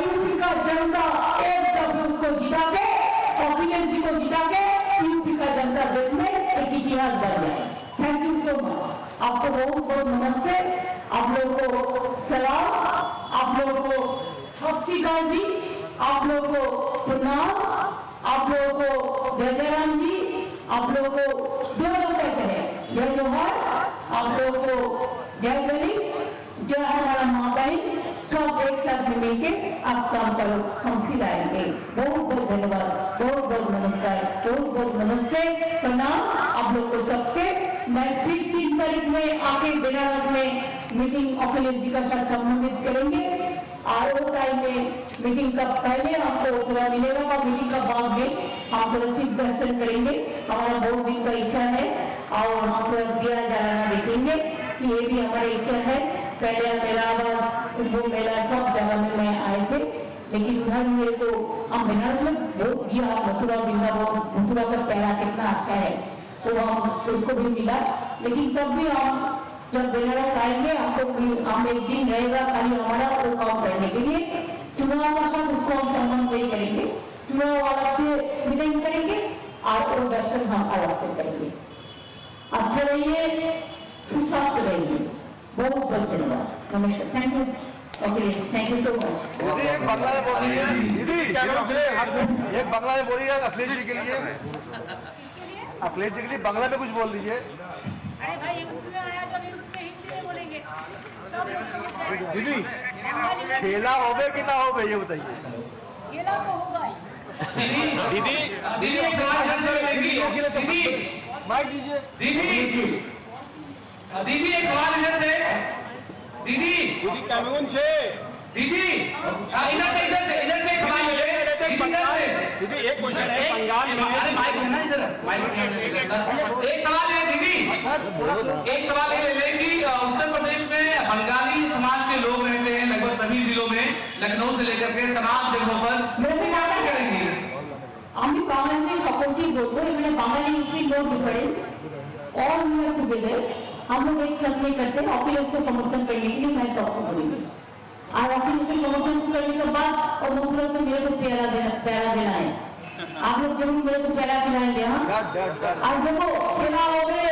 यूपी का जनता एकदम उसको जिता के, अखिलेश जी को जिता के यूपी का जनता देश में एक इतिहास बन जाए। Thank you so much. आपको बहुत बहुत नमस्ते, आप लोगों को सलाम, आप लोगों को सत श्री अकाल जी, आप लोगों को प्रणाम, आप लोगों को जय जय राम जी, आप लोगों को दो लोग कहते हैं जय जोहार, आप लोगों को जय गली, जय हमारा माँ बहन, सब एक साथ में मिलके आप काम करो, हम फिर आएंगे। बहुत बहुत धन्यवाद, बहुत बहुत नमस्कार, बहुत बहुत नमस्ते, प्रणाम आप लोग को सबके। मैं फिर 3 तारीख में आके बनारस में मीटिंग अखिलेश जी का साथ संबंधित करेंगे और वो टाइम में मीटिंग का पहले आपको थोड़ा मिलेगा और मीटिंग का बाद में आप रसीद दर्शन करेंगे। हमारा बहुत दिन का इच्छा है और हम थोड़ा दिया जलाना देखेंगे कि ये भी हमारी इच्छा है। पहले मेला कुंभ मेला सब जगह में मैं आए थे, लेकिन उधर मेरे को हम बनारस में बहुत दिया, मथुरा वृंदावन, मथुरा का पहला कितना अच्छा है तो हम उसको भी मिला। लेकिन तब भी हम जब बनारस आएंगे हमको हम एक दिन रहेगा खाली हमारा वो काम करने के लिए। चुनाव का साथ उसको हम संबंध नहीं करेंगे, चुनाव अलग से मीटिंग करेंगे और वो दर्शन हम अलग से करेंगे। अच्छा रहिए, सुस्वास्थ्य रहिए, बहुत बहुत धन्यवाद, नमस्कार, thank you Akhilesh, thank you so much. दीदी एक बांग्ला में बोलिए, दीदी एक बांग्ला में बोलिए अखिलेश जी के लिए, अखिलेश जी के लिए बांग्ला में कुछ बोल दीजिए। अरे भाई उर्दू में आया तो अभी उसमें हिंदी में बोलेंगे। दीदी खेला होवे कि ना होवे ये बताइए। खेला तो होगा ही। दीदी दीदी एक सवाल इधर से लेंगी। दीदी माइक दीजिए। दीदी दीदी एक सवाल इधर से। दीदी दीदी कानून छे दीदी इधर से एक सवाल ले दीदी एक क्वेश्चन है बंगाल में अरे माइक है ना इधर माइक एक सवाल है दीदी एक सवाल ये ले कि उत्तर प्रदेश में बंगाली समाज के लोग रहते हैं लगभग सभी जिलों में, लखनऊ से लेकर के तमाम जगहों पर। मेरे क्या करेंगे? আমি বাংলাদেশে সকলকেই বলবো এখানে Bengali UP no difference, all we are together, हम लोग एक साथ में करते हैं। अखिलेश को समर्थन करने के लिए मैं सबको बोलूंगी और अखिलेश को समर्थन करने के बाद और मथुरा से मेरे को प्यारा देना है। आप लोग जरूर मेरे को प्यारा दिलाएंगे। हाँ और देखो खेला होंगे,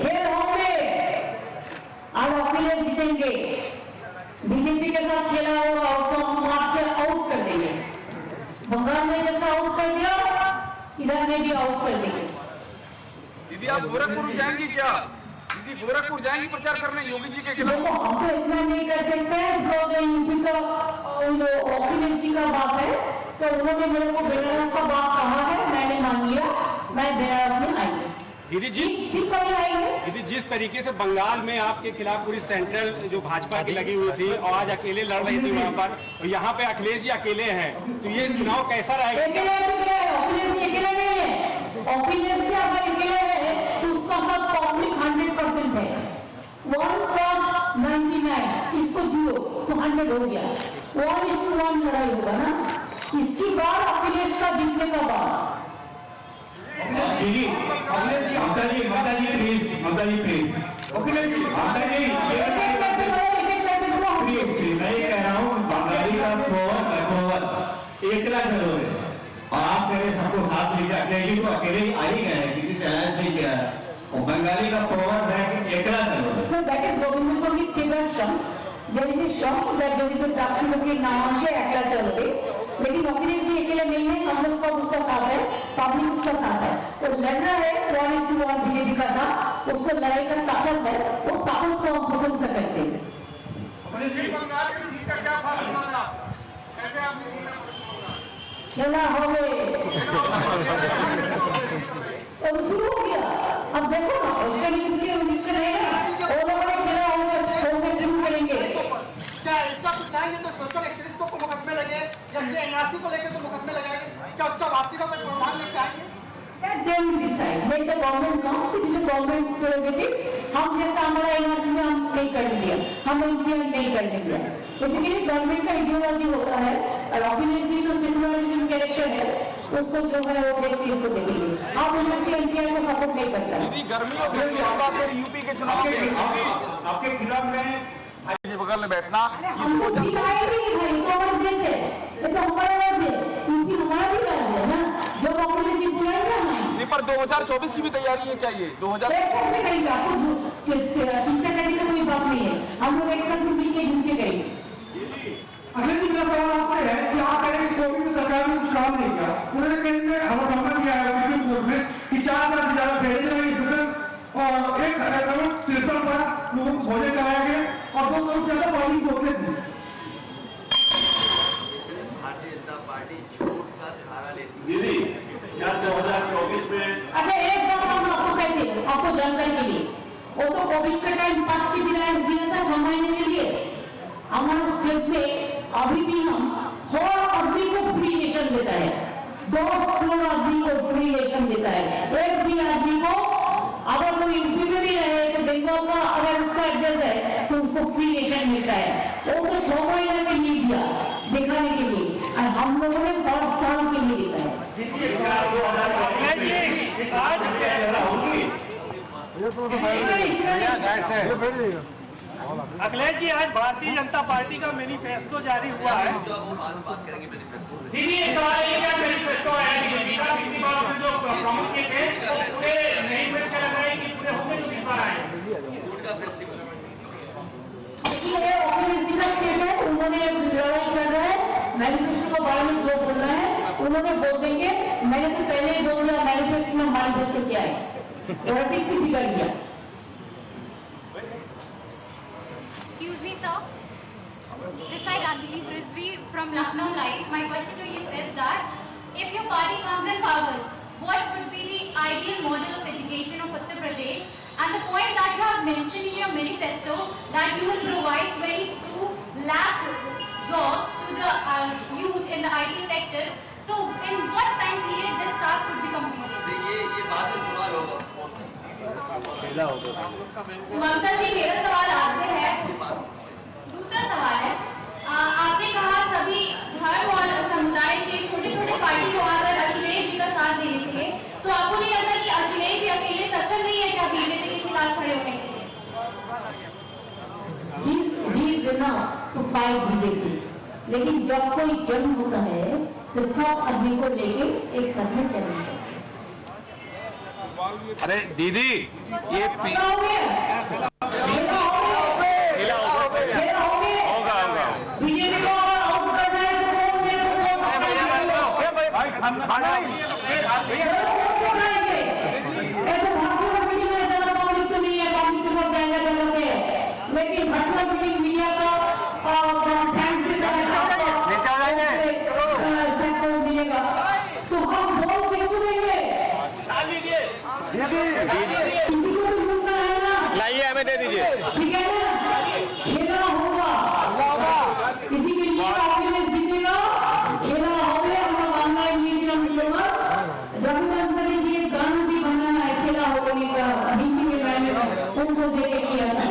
खेल होंगे और अखिलेश जीतेंगे। बीजेपी के साथ खेला होगा उसको हम मार्च से आउट कर देंगे। बंगाल में जैसा आउट कर दिया इधर में भी आउट कर देंगे। दीदी आप गोरखपुर जाएंगी क्या? दीदी गोरखपुर जाएंगी प्रचार करने योगी जी के खिलाफ? देखो हम तो इतना नहीं कर सकते हैं, जो यूपी का जो अखिलेश जी का बात है तो उन्होंने मेरे को बनारस का बात कहा है, मैंने मान लिया, मैं बनारस में आएंगे। दीदी जी फिर कभी आएंगे। दीदी जिस तरीके से बंगाल में आपके खिलाफ पूरी सेंट्रल जो भाजपा की लगी हुई थी और आज अकेले लड़ रही थी वहाँ पर, तो यहाँ पे अखिलेश जी अकेले हैं, तो ये चुनाव कैसा रहेगा? अखिलेश जी अकेले नहीं है, अखिलेश जी अगर अकेले है तो उसका सब पब्लिक 100% है। 1+99 इसको 0 तो 100 हो गया, 1:1 लड़ाई होगा ना। इसकी बात अखिलेश का जीतने का बात। दीदी ममता जी प्लीज अखिलेश जी ममता जी मैं ये कह रहा हूँ बंगाली का फॉरवर्ड एकला चलो है और आप कह रहे सबको साथ लेकर अखिलेश जी को अकेले ही आ ही गए हैं, किसी से अलायंस नहीं किया है और बंगाली का फॉरवर्ड है कि एकला चलो है। So that is Govindaswamy Kedarsham. There is a shop that there is a Dakshin के नाम से एकला चल रही, लेकिन अखिलेश जी अकेले नहीं है, हम लोग सब उसका साथ है, पब्लिक उसका साथ है। तो लड़ना है 1:1 बीजेपी का साथ, उसको लड़ाई का ताकत है, वो ताकत को हम पसंद से करते हैं। खेला हो गए और शुरू हो गया। अब देखो ना वेस्टर्न यूपी के इलेक्शन है ना, वो लोगों ने खेला होंगे शुरू करेंगे। क्या इसका कुछ लाएंगे तो सोशल एक्टिविस्ट को मुकदमे लगे, जैसे एनआरसी को लेकर तो मुकदमे लगाएंगे, क्या उसका वापसी का कोई प्रमाण लेके आएंगे? That they will decide. When the government comes, it is a government prerogative. हम जैसा हमारा एनआरसी में हम नहीं करने दिया, हम इम्प्लीमेंट नहीं करने दिया। बेसिकली गवर्नमेंट का आइडियोलॉजी होता है और ऑब्वियसली जो सेक्युलरिज्म कैरेक्टर है उसको जो है वो देखते इसको देखेंगे। आप एनआरसी एनपीआर को सपोर्ट नहीं करता है। गर्मियों के यूपी के चुनाव आपके खिलाफ में बगल में बैठना हमको दिखाई नहीं भाई, तो हमारा देश है, ये तो हमारा राज्य है, यूपी हमारा भी राज्य है ना, जो पॉपुलेशन बुलाएगा हमें। पर 2024 की भी तैयारी है क्या ये 2000 एक साथ में करेंगे, आपको चिंता करने की कोई बात नहीं है, हम लोग एक साथ में मिलके जुल के करेंगे। अगले दिन मेरा सवाल आपसे है कि आप कह रहे हैं कोविड में सरकार ने कुछ काम नहीं किया, उन्होंने कहीं में हमारा नंबर किया है सुप्रीम कोर्ट में कि 4,000 से ज्यादा भेजे गए और 1,000 करोड़ 63 पर लोगों को भोजन कराया गया और 2 करोड़ से ज्यादा पानी बोतलें दी। भारतीय जनता पार्टी झूठ का सहारा लेती है। दीदी क्या 2024 में अच्छा एक बात हम आपको कहते हैं, आपको जानकारी के लिए, वो तो कोविड के टाइम 5 केजी राइस दिया था 6 महीने के लिए। हमारे स्टेट में अभी भी हम हर आदमी को फ्री रेशन देता है, 10 करोड़ आदमी को फ्री रेशन देता है। एक भी आदमी को अगर कोई यूपी में भी रहे तो बंगाल का अगर उसका एड्रेस है तो उसको फ्री रेशन मिलता है। वो तो 6 महीने के लिए दिया दिखाने के लिए, और हम लोगों ने 5 साल के लिए दिया है। अखिलेश जी आज भारतीय जनता पार्टी का मैनिफेस्टो जारी हुआ है। बात करेंगे मैनिफेस्टो। दीदी ये सवाल है क्या मैनिफेस्टो है बीजेपी का, पिछली बार आपने जो प्रॉमिस किए थे उसे नहीं मिल के लग रहा है कि पूरे होंगे जो इस बार आए। ये ओपीएससी का स्टेटमेंट उन्होंने लड़ाई कर रहा है, मैनिफेस्टो के बारे में जो बोलना है उन्होंने बोल देंगे। मैंने तो पहले ही बोल दिया मैनिफेस्टो में मैनिफेस्टो क्या है, पॉलिटिक्स ही बिगड़ गया। Excuse me, sir. This side Adili Rizvi from Lucknow Live. My question to you is that if your party comes in power, what would be the ideal model of education of Uttar Pradesh? And the point that you have mentioned in your manifesto that you will provide 22 lakh jobs to the youth in the IT sector. So, in what time period this task would be completed? ये बात का सवाल होगा। ममता जी मेरा सवाल आपसे है। दूसरा सवाल है, आपने कहा सभी धर्म और समुदाय के छोटे छोटे पार्टी को अगर अखिलेश जी का साथ देने के लिए, तो आपको नहीं लगता कि अखिलेश जी अकेले सक्षम नहीं है क्या बीजेपी के खिलाफ खड़े होने के लिए? He is enough to fight BJP, लेकिन जब कोई जंग होता है तो सब आदमी को लेके एक साथ में चलेंगे। अरे दीदी ये खेला हो गया, खेला हो गया, होगा बीजेपी को अगर आउट करना है तो कौन मेरे को लेकिन घटना मीटिंग मीडिया का मिलेगा तो हम वोट किसको देंगे? किसी को तो ढूंढना है ना, लाइए हमें दे दीजिए। ठीक है ना, खेला होगा किसी के लिए कांग्रेस जीतेगा, खेला होगा हमारा मानना है ये हम लोग जब अंसरी जी एक गाना भी बनाना है खेला होगा का हिंदी में मैंने उनको दे के किया था।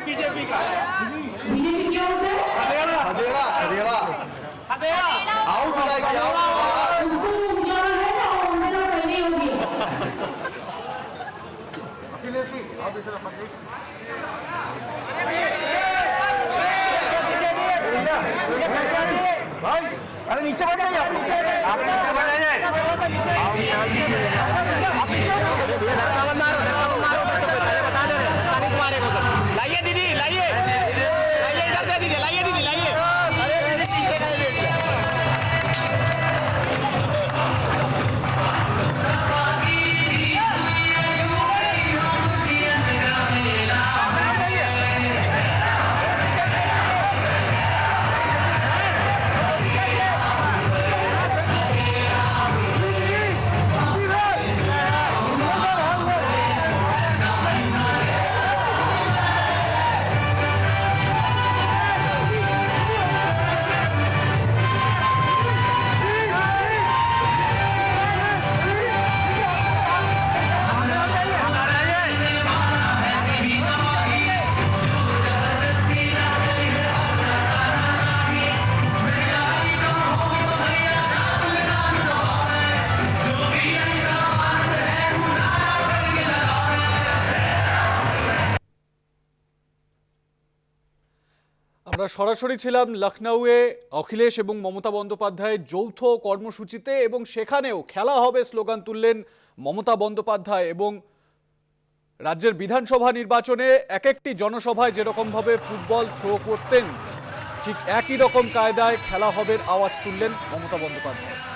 बीजेपी का बीजेपी क्या होता है? आउट उसको उजाला है ना, उजाला पहले हो गया। भाई अरे नीचे बैठ जाइए आप नीचे बैठ लाइए दीदी लाइए इधर दे दीजिए लाइए दीदी लाइए আমরা সরাসরি ছিলাম লখনউয়ে অখিলেশ এবং মমতা বন্দ্যোপাধ্যায়ের যৌথ কর্মসূচিতে এবং সেখানেও খেলা হবে স্লোগান তুললেন মমতা বন্দ্যোপাধ্যায়। এবং রাজ্যের বিধানসভা নির্বাচনে এক একটি জনসভায় যেরকমভাবে ফুটবল থ্রো করতেন ঠিক একই রকম কায়দায় খেলা হবে আওয়াজ তুললেন মমতা বন্দ্যোপাধ্যায়।